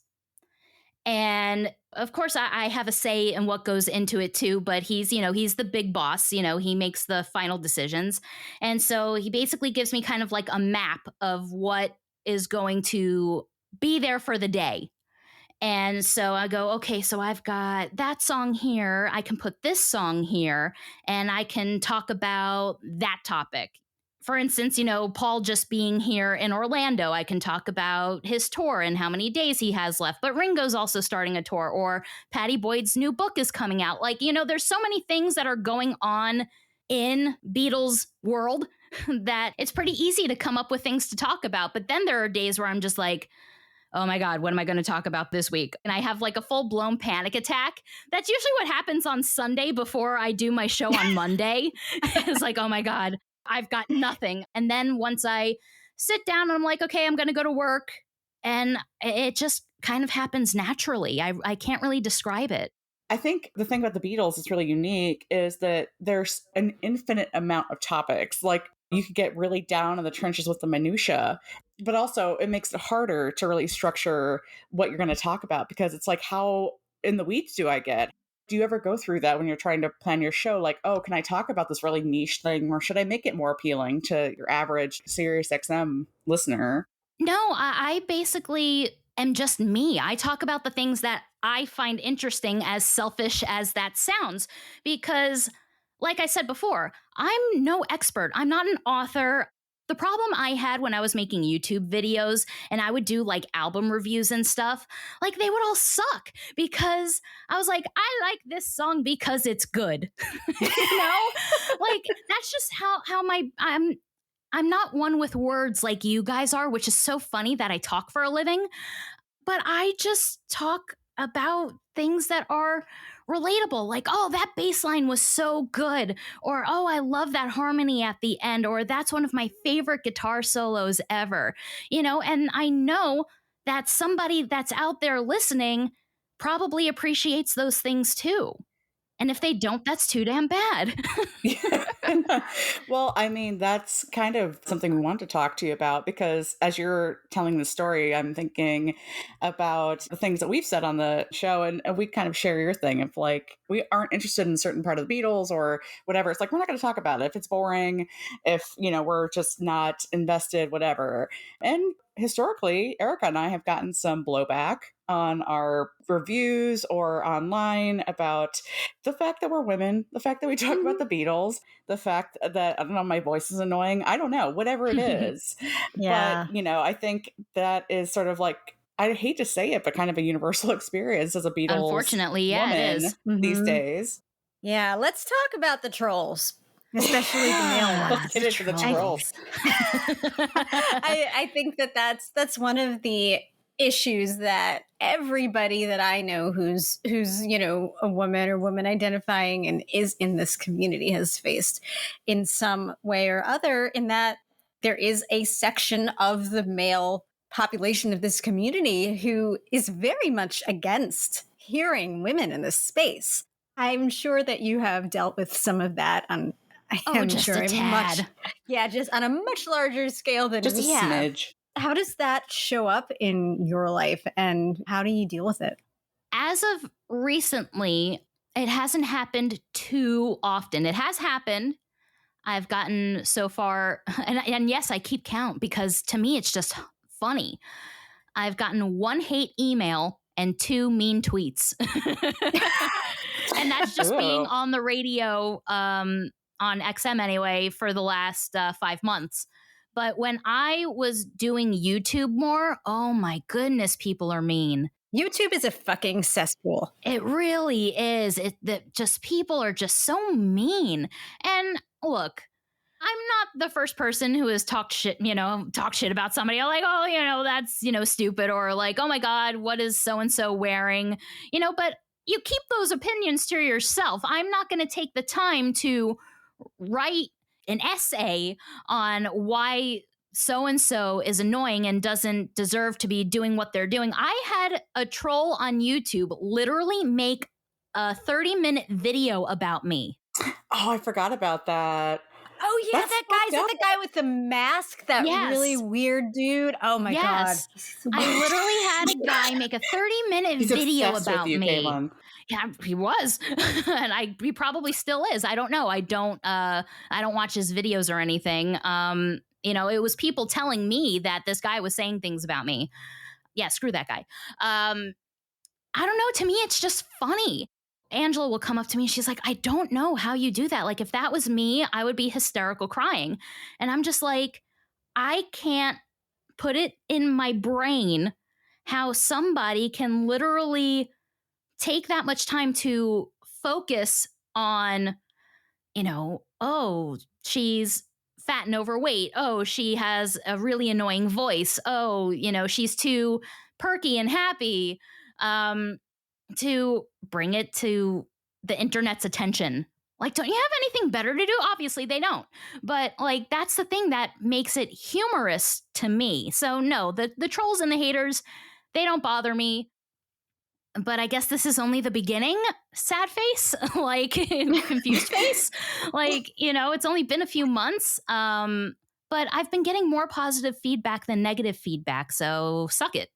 And of course, I have a say in what goes into it too, but he's the big boss, he makes the final decisions. And so he basically gives me kind of like a map of what is going to be there for the day. And so I go, okay, so I've got that song here. I can put this song here and I can talk about that topic. For instance, Paul just being here in Orlando, I can talk about his tour and how many days he has left. But Ringo's also starting a tour, or Patty Boyd's new book is coming out. Like, there's so many things that are going on in Beatles world that it's pretty easy to come up with things to talk about. But then there are days where I'm just like, oh my God, what am I going to talk about this week? And I have like a full-blown panic attack. That's usually what happens on Sunday before I do my show on Monday. It's like, oh my God, I've got nothing. And then once I sit down and I'm like, okay, I'm going to go to work. And it just kind of happens naturally. I can't really describe it. I think the thing about the Beatles that's really unique is that there's an infinite amount of topics. Like you could get really down in the trenches with the minutia, but also it makes it harder to really structure what you're going to talk about because it's like, how in the weeds do I get? Do you ever go through that when you're trying to plan your show? Like, oh, can I talk about this really niche thing or should I make it more appealing to your average SiriusXM listener? No, I basically am just me. I talk about the things that I find interesting, as selfish as that sounds, because like I said before, I'm no expert. I'm not an author. The problem I had when I was making YouTube videos and I would do like album reviews and stuff, like they would all suck because I was like, I like this song because it's good. Like that's just how I'm not one with words like you guys are, which is so funny that I talk for a living, but I just talk about things that are relatable, like, oh, that bass line was so good, or oh, I love that harmony at the end, or that's one of my favorite guitar solos ever, and I know that somebody that's out there listening probably appreciates those things too. And if they don't, that's too damn bad. Well, I mean, that's kind of something we want to talk to you about, because as you're telling the story, I'm thinking about the things that we've said on the show, and we kind of share your thing of like, we aren't interested in a certain part of the Beatles or whatever. It's like, we're not going to talk about it if it's boring, if, we're just not invested, whatever. And historically, Erika and I have gotten some blowback on our reviews or online about the fact that we're women, the fact that we talk about the Beatles, the fact that, I don't know, my voice is annoying. I don't know, whatever it is. Yeah. But, I think that is sort of like, I hate to say it, but kind of a universal experience as a Beatles Unfortunately, yeah, woman it is. these days. Yeah, let's talk about the trolls. Especially the male ones. Let's get into the trolls. I think that's one of the issues that everybody that I know who's a woman or woman identifying and is in this community has faced in some way or other, in that there is a section of the male population of this community who is very much against hearing women in this space. I'm sure that you have dealt with some of that on just a tad. Just on a much larger scale than just we a have. smidge. How does that show up in your life, and how do you deal with it? As of recently, it hasn't happened too often. It has happened. I've gotten so far, and yes, I keep count because to me, it's just funny. I've gotten 1 hate email and 2 mean tweets. And that's just being on the radio, on XM anyway, for the last 5 months. But when I was doing YouTube more, oh my goodness, people are mean. YouTube is a fucking cesspool. It really is. People are just so mean. And look, I'm not the first person who has talked shit about somebody. I'm like, oh, that's, stupid. Or like, oh my God, what is so-and-so wearing? But you keep those opinions to yourself. I'm not going to take the time to write an essay on why so-and-so is annoying and doesn't deserve to be doing what they're doing. I had a troll on YouTube literally make a 30-minute video about me. Oh, I forgot about that. Oh, yeah, that guy's the guy with the mask, that really weird dude. Oh, my God. I literally had a guy make a 30-minute video about me. Caitlin. Yeah, he was. And he probably still is. I don't know. I don't watch his videos or anything. It was people telling me that this guy was saying things about me. Yeah, screw that guy. I don't know. To me, it's just funny. Angela will come up to me. She's like, I don't know how you do that. Like, if that was me, I would be hysterical crying. And I'm just like, I can't put it in my brain how somebody can literally take that much time to focus on, oh, she's fat and overweight. Oh, she has a really annoying voice. Oh, she's too perky and happy. To bring it to the internet's attention. Like, don't you have anything better to do? Obviously, they don't. But, like, that's the thing that makes it humorous to me. So, no, the trolls and the haters, they don't bother me. But I guess this is only the beginning. Sad face, like, confused face. Like, it's only been a few months. But I've been getting more positive feedback than negative feedback, so suck it.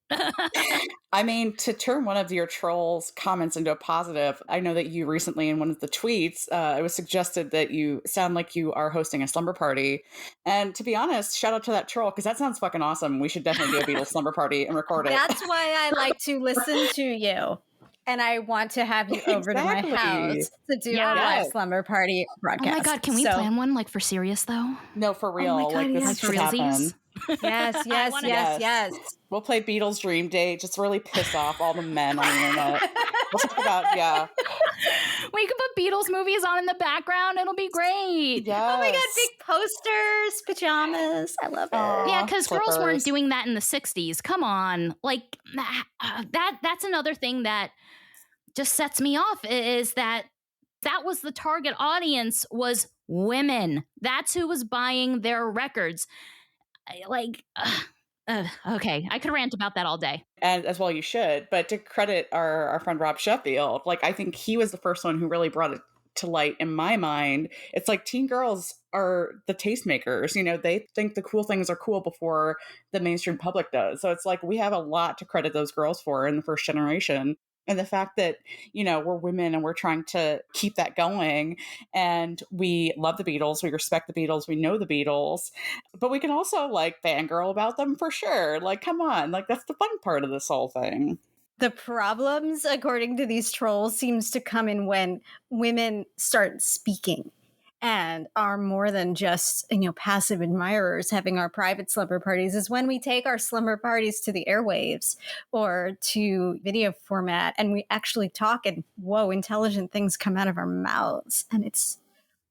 I mean, to turn one of your trolls' comments into a positive, I know that you recently, in one of the tweets, it was suggested that you sound like you are hosting a slumber party. And to be honest, shout out to that troll, because that sounds fucking awesome. We should definitely do a Beatles slumber party and record it. That's why I like to listen to you. And I want to have you over to my house to do a live slumber party broadcast. Oh my God, can we plan one, like, for serious, though? No, for real. Oh my God, this should happen. Yes. We'll play Beatles Dream Date, just really piss off all the men on the internet. We'll talk about, We could put Beatles movies on in the background. It'll be great. Yes. Oh my God, big posters, pajamas. I love it. Yeah, because girls weren't Slippers. doing that in the 60s. Come on. Like, that's another thing that just sets me off, is that was the target audience, was women. That's who was buying their records. Okay, I could rant about that all day. And as well you should. But to credit our friend Rob Sheffield, like, I think he was the first one who really brought it to light in my mind. It's like teen girls are the tastemakers. You know, they think the cool things are cool before the mainstream public does. So it's like we have a lot to credit those girls for in the first generation. And the fact that, you know, we're women and we're trying to keep that going. And we love the Beatles. We respect the Beatles. We know the Beatles. But we can also, like, fangirl about them for sure. Like, come on. Like, that's the fun part of this whole thing. The problems, according to these trolls, seems to come in when women start speaking and are more than just, passive admirers having our private slumber parties, is when we take our slumber parties to the airwaves or to video format and we actually talk, and whoa, intelligent things come out of our mouths. And it's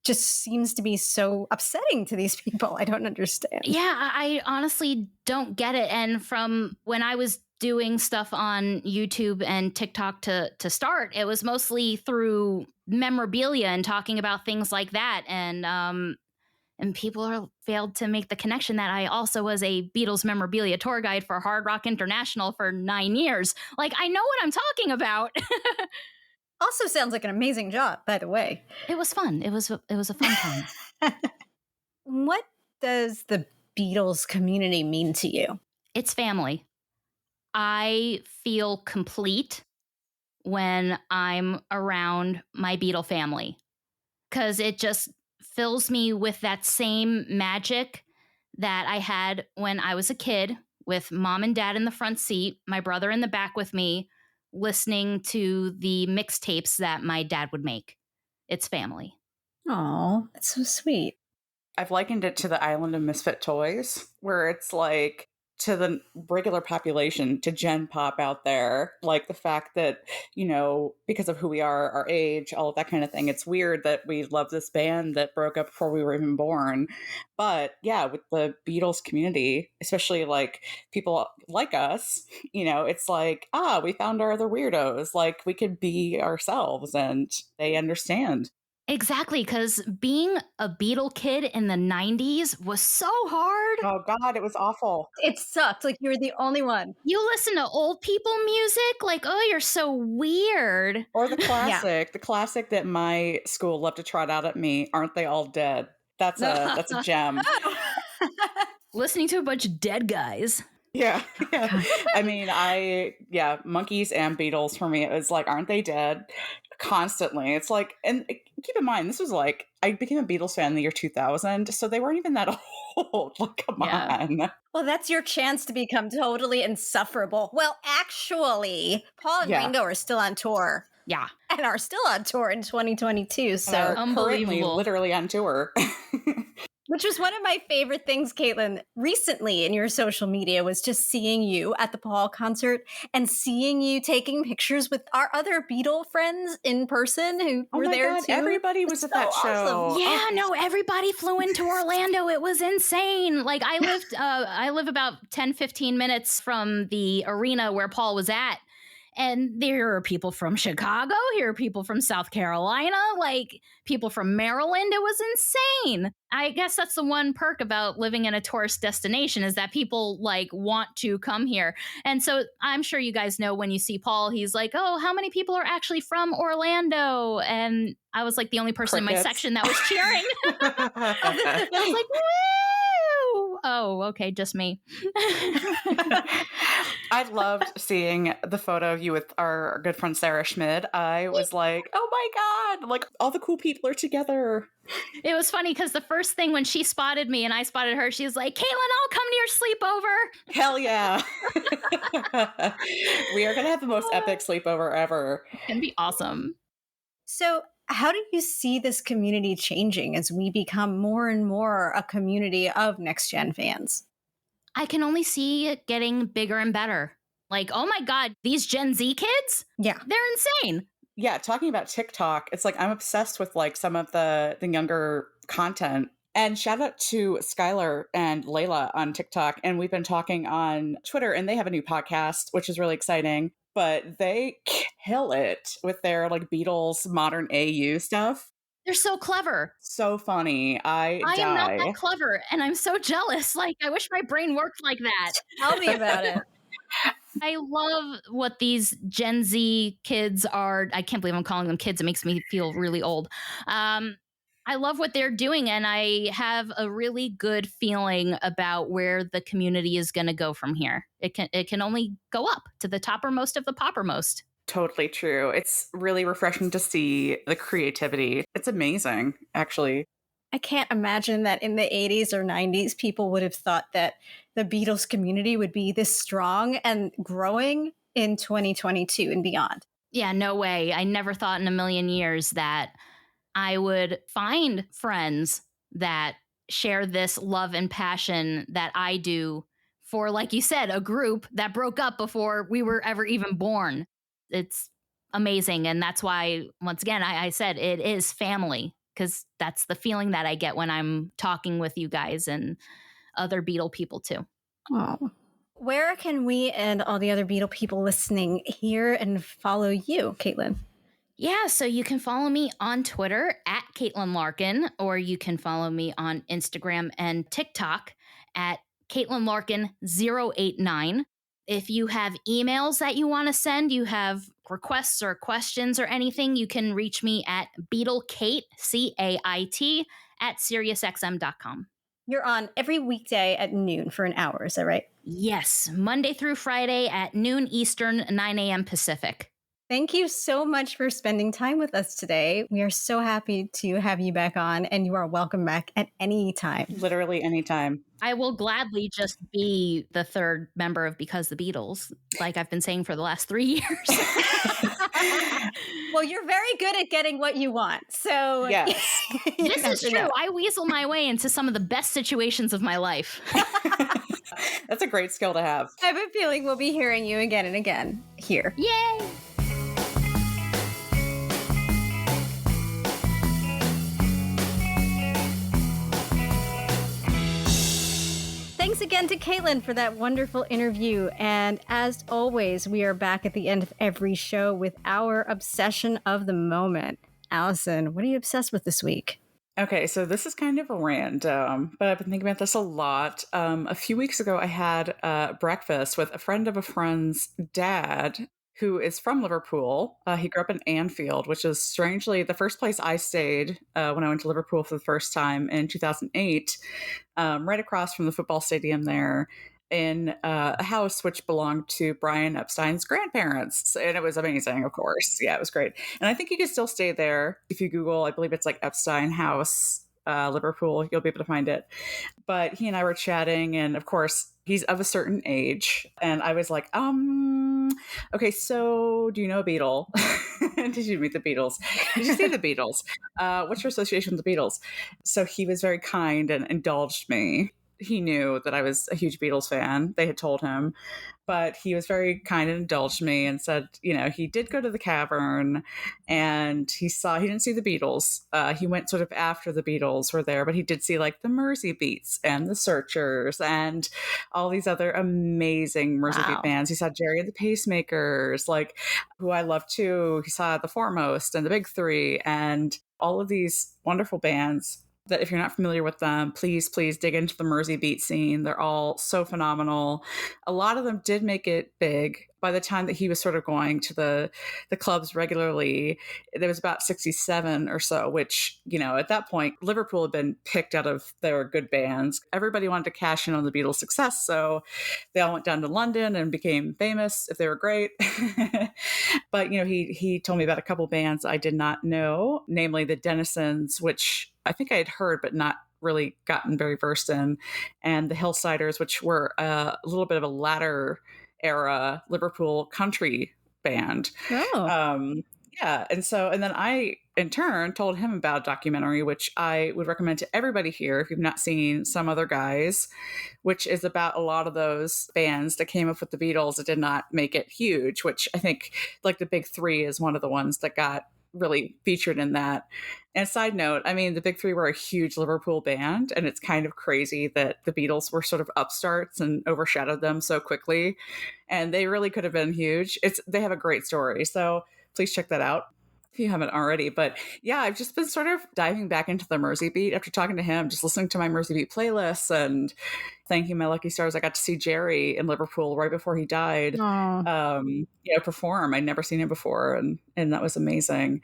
just seems to be so upsetting to these people. I don't understand. Yeah, I honestly don't get it. And from when I was doing stuff on YouTube and TikTok to start, it was mostly through memorabilia and talking about things like that. And people failed to make the connection that I also was a Beatles memorabilia tour guide for Hard Rock International for 9 years. Like, I know what I'm talking about. Also sounds like an amazing job, by the way. It was fun. It was a fun time. What does the Beatles community mean to you? It's family. I feel complete when I'm around my Beatle family, because it just fills me with that same magic that I had when I was a kid, with mom and dad in the front seat, my brother in the back with me, listening to the mixtapes that my dad would make. It's family. Oh, that's so sweet. I've likened it to the island of misfit toys, where it's like, to the regular population, to Gen Pop out there, like the fact that, you know, because of who we are, our age, all of that kind of thing, it's weird that we love this band that broke up before we were even born. But yeah, with the Beatles community, especially like people like us, you know, it's like, we found our other weirdos. Like, we could be ourselves and they understand. Exactly, because being a Beatle kid in the 90s was so hard. Oh God, it was awful. It sucked. Like, you were the only one. You listen to old people music, like, oh, you're so weird. Or the classic, the classic that my school loved to trot out at me, Aren't They All Dead? That's a gem. Listening to a bunch of dead guys. Yeah. I mean, Monkeys and Beatles for me, it was like, Aren't They Dead? Constantly. It's like, and keep in mind, this was like, I became a Beatles fan in the year 2000, so they weren't even that old. Like, come on. Well, that's your chance to become totally insufferable. Well, actually, Paul and Ringo are still on tour. Yeah. And are still on tour in 2022. So unbelievable. Literally on tour. Which was one of my favorite things, Caitlin, recently in your social media, was just seeing you at the Paul concert and seeing you taking pictures with our other Beatle friends in person who were there too. Everybody was at that show. Yeah, no, everybody flew into Orlando. It was insane. Like, I live about 10, 15 minutes from the arena where Paul was at. And there are people from Chicago, here are people from South Carolina, like people from Maryland. It was insane. I guess that's the one perk about living in a tourist destination, is that people like want to come here. And so I'm sure you guys know, when you see Paul, he's like, oh, how many people are actually from Orlando? And I was like the only person in my section that was cheering. I was like, woo! Oh, okay, just me. I loved seeing the photo of you with our good friend Sarah Schmid. I was like, oh my God, like all the cool people are together. It was funny because the first thing when she spotted me and I spotted her, she was like, Caitlin, I'll come to your sleepover. Hell yeah. We are going to have the most epic sleepover ever. It's going to be awesome. So how do you see this community changing as we become more and more a community of Next Gen fans? I can only see it getting bigger and better. Like, oh my God, these Gen Z kids? Yeah. They're insane. Yeah, talking about TikTok, it's like I'm obsessed with like some of the younger content. And shout out to Skylar and Layla on TikTok. And we've been talking on Twitter, and they have a new podcast, which is really exciting. But they kill it with their like Beatles modern AU stuff. They're so clever. So funny. I am not die. that clever, and I'm so jealous. Like, I wish my brain worked like that. Tell me about it. I love what these Gen Z kids are. I can't believe I'm calling them kids. It makes me feel really old. I love what they're doing, and I have a really good feeling about where the community is going to go from here. It can only go up to the toppermost of the poppermost. Totally true. It's really refreshing to see the creativity. It's amazing, actually. I can't imagine that in the 80s or 90s, people would have thought that the Beatles community would be this strong and growing in 2022 and beyond. Yeah, no way. I never thought in a million years that I would find friends that share this love and passion that I do for, like you said, a group that broke up before we were ever even born. It's amazing. And that's why, once again, I said it is family, because that's the feeling that I get when I'm talking with you guys and other Beatle people too. Oh. Where can we and all the other Beatle people listening hear and follow you, Caitlin? Yeah, so you can follow me on Twitter at Caitlin Larkin, or you can follow me on Instagram and TikTok at Caitlin Larkin 089. If you have emails that you want to send, you have requests or questions or anything, you can reach me at BeatleKate, CAIT, at SiriusXM.com. You're on every weekday at noon for an hour, is that right? Yes, Monday through Friday at noon Eastern, 9 a.m. Pacific. Thank you so much for spending time with us today. We are so happy to have you back on, and you are welcome back at any time. Literally anytime. I will gladly just be the third member of Because the Beatles, like I've been saying for the last 3 years. Well, you're very good at getting what you want. So yes. This is true. I weasel my way into some of the best situations of my life. That's a great skill to have. I have a feeling we'll be hearing you again and again here. Yay! Thanks again to Caitlin for that wonderful interview. And as always, we are back at the end of every show with our obsession of the moment. Allison, what are you obsessed with this week? Okay, so this is kind of random, but I've been thinking about this a lot. A few weeks ago, I had breakfast with a friend of a friend's dad, who is from Liverpool. He grew up in Anfield, which is strangely the first place I stayed when I went to Liverpool for the first time in 2008, right across from the football stadium there, in a house which belonged to Brian Epstein's grandparents. And it was amazing, of course. Yeah, it was great. And I think you can still stay there. If you Google, I believe it's like Epstein House, Liverpool, you'll be able to find it. But he and I were chatting, and of course, he's of a certain age. And I was like, okay, so do you know a Beatle? Did you meet the Beatles? Did you see the Beatles? What's your association with the Beatles? So he was very kind and indulged me. He knew that I was a huge Beatles fan. They had told him. But he was very kind and indulged me and said, he did go to the cavern and he didn't see the Beatles. He went sort of after the Beatles were there, but he did see like the Mersey Beats and the Searchers and all these other amazing Mersey Beat bands. He saw Jerry and the Pacemakers, like who I love too. He saw the Foremost and the Big Three and all of these wonderful bands that if you're not familiar with them, please dig into the Mersey Beat scene. They're all so phenomenal. A lot of them did make it big. By the time that he was sort of going to the clubs regularly, there was about 67 or so, which, at that point, Liverpool had been picked out of their good bands. Everybody wanted to cash in on the Beatles' success, so they all went down to London and became famous if they were great. But, he told me about a couple bands I did not know, namely the Dennisons, which I think I had heard, but not really gotten very versed in, and the Hillsiders, which were a little bit of a latter era Liverpool country band. Oh. Yeah. And then I, in turn, told him about a documentary, which I would recommend to everybody here if you've not seen Some Other Guys, which is about a lot of those bands that came up with the Beatles that did not make it huge, which I think like the Big Three is one of the ones that got really featured in that. And side note, I mean, the Big Three were a huge Liverpool band, and it's kind of crazy that the Beatles were sort of upstarts and overshadowed them so quickly. And they really could have been huge. They have a great story. So please check that out if you haven't already. But yeah, I've just been sort of diving back into the Mersey Beat after talking to him, just listening to my Mersey Beat playlists and thanking my lucky stars. I got to see Jerry in Liverpool right before he died, perform. I'd never seen him before, and that was amazing.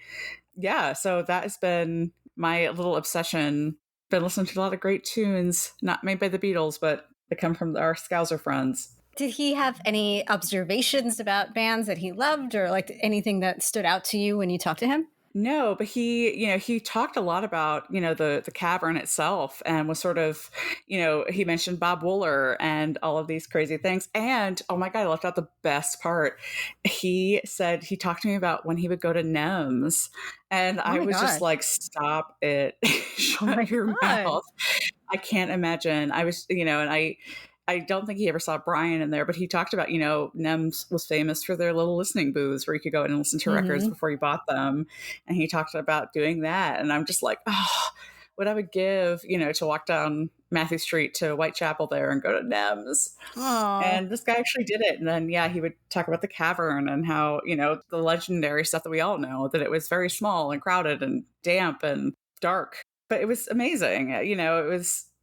Yeah, so that has been my little obsession. Been listening to a lot of great tunes, not made by the Beatles, but they come from our Scouser friends. Did he have any observations about bands that he loved, or like anything that stood out to you when you talked to him? No, but he talked a lot about, the cavern itself, and was sort of, he mentioned Bob Wooler and all of these crazy things. And oh my God, I left out the best part. He said he talked to me about when he would go to NEMS, and I was just like, stop it. Shut your mouth. I can't imagine. I was, and I don't think he ever saw Brian in there, but he talked about, NEMS was famous for their little listening booths where you could go in and listen to records before you bought them. And he talked about doing that. And I'm just like, oh, what I would give, to walk down Matthew Street to Whitechapel there and go to NEMS. Aww. And this guy actually did it. And then, he would talk about the cavern and how, the legendary stuff that we all know, that it was very small and crowded and damp and dark. But it was amazing.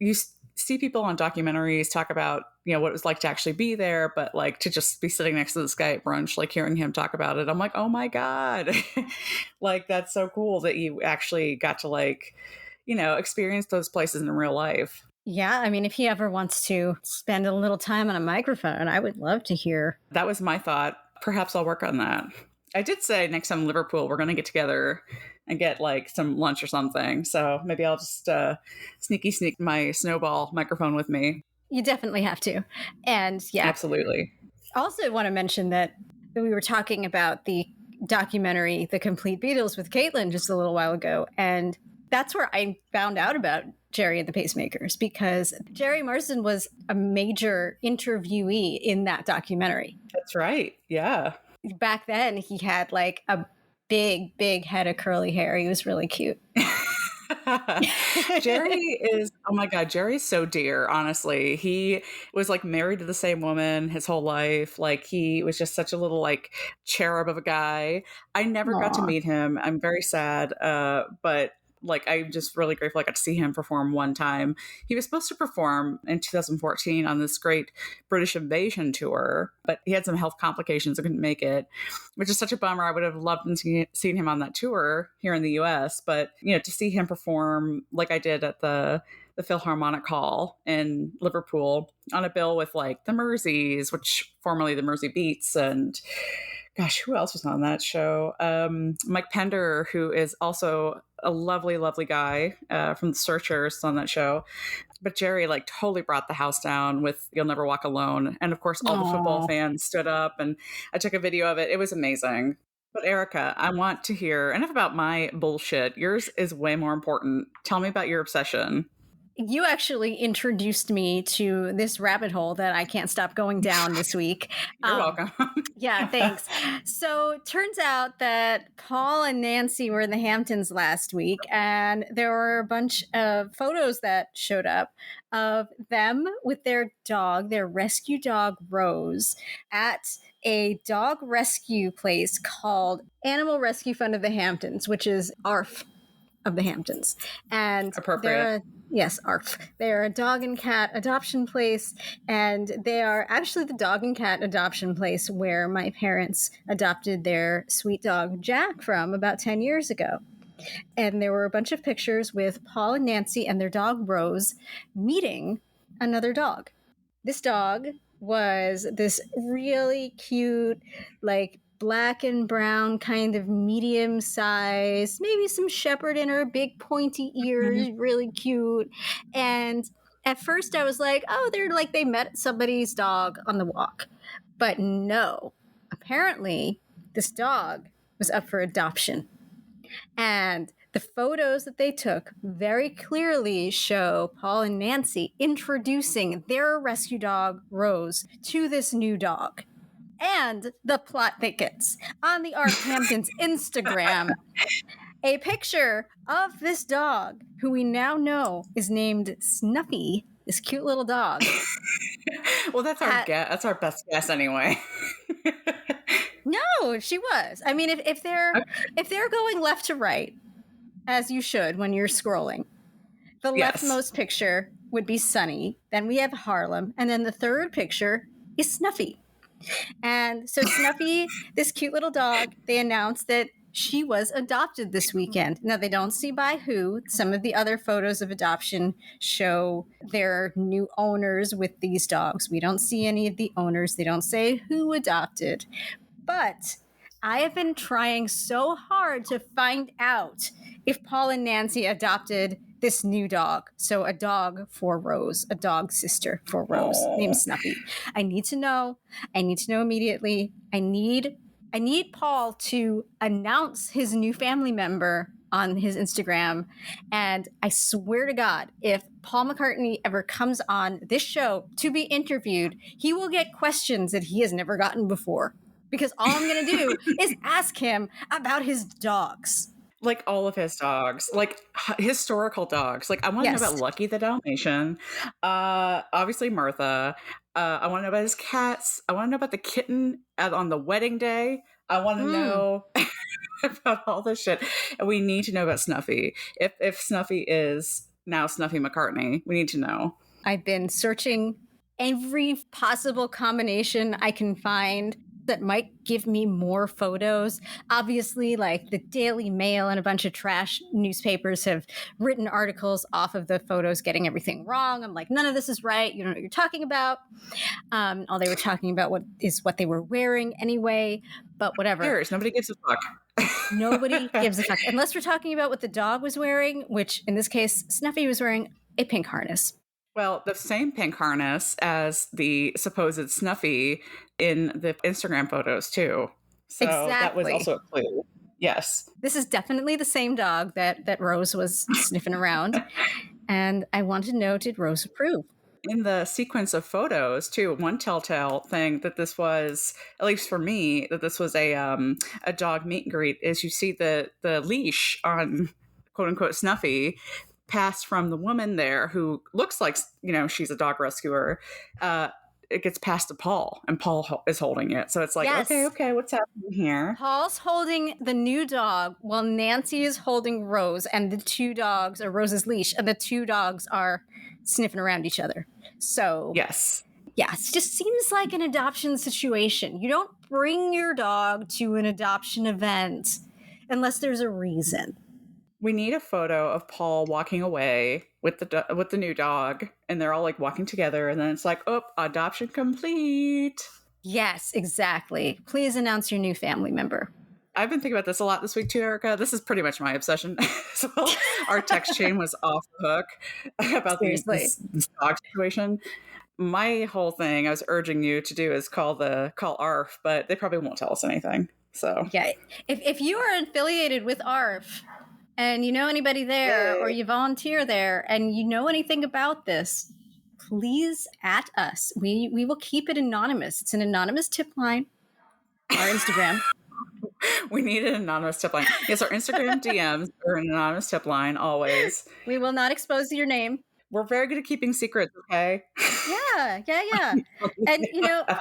You see people on documentaries talk about, what it was like to actually be there, but like to just be sitting next to this guy at brunch, like hearing him talk about it, I'm like, oh my God, like, that's so cool that you actually got to experience those places in real life. Yeah. I mean, if he ever wants to spend a little time on a microphone, I would love to hear. That was my thought. Perhaps I'll work on that. I did say next time in Liverpool, we're going to get together and get like some lunch or something. So maybe I'll just sneak my Snowball microphone with me. You definitely have to. And yeah. Absolutely. Also want to mention that we were talking about the documentary, The Complete Beatles with Caitlin just a little while ago. And that's where I found out about Jerry and the Pacemakers, because Jerry Marsden was a major interviewee in that documentary. That's right. Yeah. Back then, he had like a big head of curly hair. He was really cute. Jerry is, oh my God, Jerry's so dear, honestly. He was like married to the same woman his whole life. Like, he was just such a little like cherub of a guy. I never got to meet him. I'm very sad. But like, I'm just really grateful I got to see him perform one time. He was supposed to perform in 2014 on this great British Invasion tour, but he had some health complications and couldn't make it, which is such a bummer. I would have loved to seen him on that tour here in the US, but to see him perform like I did at the Philharmonic Hall in Liverpool on a bill with like the Merseys, which formerly the Mersey Beats, and gosh, who else was on that show? Mike Pender, who is also a lovely, lovely guy from the Searchers on that show. But Jerry like totally brought the house down with You'll Never Walk Alone. And of course, all the football fans stood up, and I took a video of it. It was amazing. But Erika, I want to hear enough about my bullshit. Yours is way more important. Tell me about your obsession. You actually introduced me to this rabbit hole that I can't stop going down this week. You're welcome. Yeah, thanks. So turns out that Paul and Nancy were in the Hamptons last week, and there were a bunch of photos that showed up of them with their dog, their rescue dog, Rose, at a dog rescue place called Animal Rescue Fund of the Hamptons, which is ARF of the Hamptons. And appropriate. Yes, ARF. They're a dog and cat adoption place, and they are actually the dog and cat adoption place where my parents adopted their sweet dog Jack from about 10 years ago. And there were a bunch of pictures with Paul and Nancy and their dog Rose meeting another dog. This dog was this really cute, like black and brown, kind of medium size, maybe some shepherd in her, big pointy ears, really cute. And at first I was like, oh, they're like they met somebody's dog on the walk. But no, apparently this dog was up for adoption. And the photos that they took very clearly show Paul and Nancy introducing their rescue dog, Rose, to this new dog. And the plot thickens. On the Art Hamptons Instagram, a picture of this dog, who we now know is named Snuffy, this cute little dog. Well, that's our best guess anyway. No, she was. I mean, if they're going left to right, as you should when you're scrolling, the leftmost picture would be Sunny. Then we have Harlem, and then the third picture is Snuffy. And so Snuffy, this cute little dog, they announced that she was adopted this weekend. Now, they don't see by who. Some of the other photos of adoption show their new owners with these dogs. We don't see any of the owners. They don't say who adopted. But I have been trying so hard to find out if Paul and Nancy adopted this new dog. So a dog for Rose, a dog sister for Rose, named Snuffy. I need to know. I need to know immediately. I need Paul to announce his new family member on his Instagram. And I swear to God, if Paul McCartney ever comes on this show to be interviewed, he will get questions that he has never gotten before. Because all I'm going to do is ask him about his dogs. Like all of his dogs, like historical dogs. Like I want to know about Lucky the Dalmatian, obviously Martha. I want to know about his cats. I want to know about the kitten on the wedding day. I want to know about all this shit. And we need to know about Snuffy. If Snuffy is now Snuffy McCartney, we need to know. I've been searching every possible combination I can find that might give me more photos. Obviously, like the Daily Mail and a bunch of trash newspapers have written articles off of the photos getting everything wrong. I'm like, none of this is right. You don't know what you're talking about. All they were talking about what they were wearing anyway, but whatever. Nobody gives a fuck. Nobody gives a fuck. Unless we're talking about what the dog was wearing, which in this case, Snuffy was wearing a pink harness. Well, the same pink harness as the supposed Snuffy in the Instagram photos, too. So that was also a clue. Yes. This is definitely the same dog that Rose was sniffing around. And I want to know, did Rose approve? In the sequence of photos, too, one telltale thing that this was, at least for me, that this was a dog meet and greet is you see the leash on quote-unquote Snuffy passed from the woman there who looks like, she's a dog rescuer. It gets passed to Paul, and Paul is holding it. So it's like, okay, what's happening here? Paul's holding the new dog while Nancy is holding Rose, and the two dogs are Rose's leash, and the two dogs are sniffing around each other. So yes. Yeah, it just seems like an adoption situation. You don't bring your dog to an adoption event unless there's a reason. We need a photo of Paul walking away with the new dog, and they're all like walking together, and then it's like, oh, adoption complete. Yes, exactly. Please announce your new family member. I've been thinking about this a lot this week too, Erika. This is pretty much my obsession. So our text chain was off the hook about this dog situation. My whole thing I was urging you to do is call ARF, but they probably won't tell us anything. So yeah, if you are affiliated with ARF and you know anybody there or you volunteer there and you know anything about this, please at us. We will keep it anonymous. It's an anonymous tip line. Our Instagram. We need an anonymous tip line. Yes, our Instagram DMs are an anonymous tip line always. We will not expose your name. We're very good at keeping secrets, okay? Yeah. And,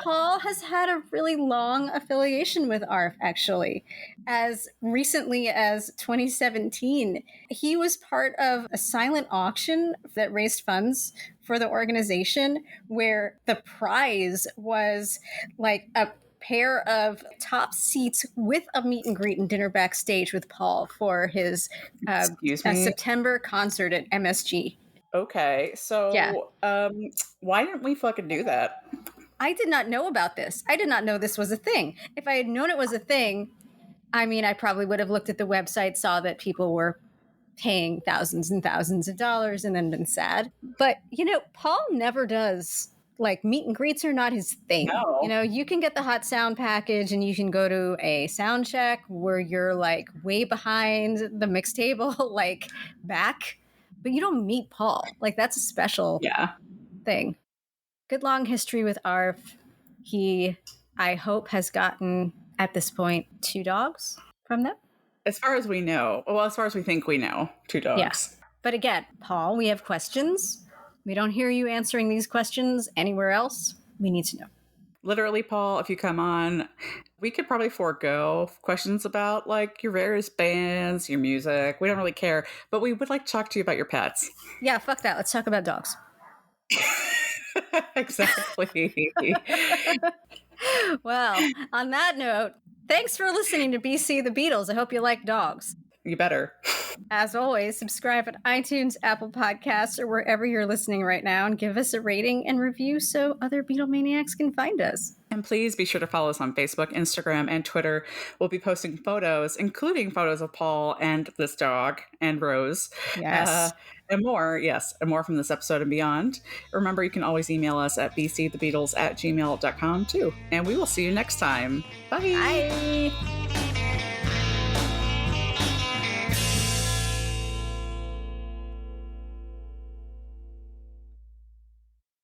Paul has had a really long affiliation with ARF, actually. As recently as 2017, he was part of a silent auction that raised funds for the organization, where the prize was like a pair of top seats with a meet and greet and dinner backstage with Paul for his September concert at MSG. Okay, so why didn't we fucking do that? I did not know about this. I did not know this was a thing. If I had known it was a thing, I probably would have looked at the website, saw that people were paying thousands and thousands of dollars and then been sad. But, Paul never does like meet and greets are not his thing. No. You know, you can get the hot sound package and you can go to a sound check where you're like way behind the mix table, like back, but you don't meet Paul. Like that's a special thing. Good long history with Arf. He, I hope, has gotten at this point 2 dogs from them. As far as we know. Well, as far as we think we know, 2 dogs. Yeah. But again, Paul, we have questions. We don't hear you answering these questions anywhere else. We need to know. Literally, Paul, if you come on, we could probably forego questions about like your various bands, your music. We don't really care, but we would like to talk to you about your pets. Yeah, fuck that. Let's talk about dogs. Exactly. Well, on that note, thanks for listening to BC the Beatles. I hope you like dogs. You better. As always, subscribe at iTunes, Apple Podcasts, or wherever you're listening right now, and give us a rating and review so other Beatlemaniacs can find us. And please be sure to follow us on Facebook, Instagram, and Twitter. We'll be posting photos, including photos of Paul and this dog and Rose. Yes. And more, and more from this episode and beyond. Remember, you can always email us at bcthebeatles@gmail.com too. And we will see you next time. Bye. Bye.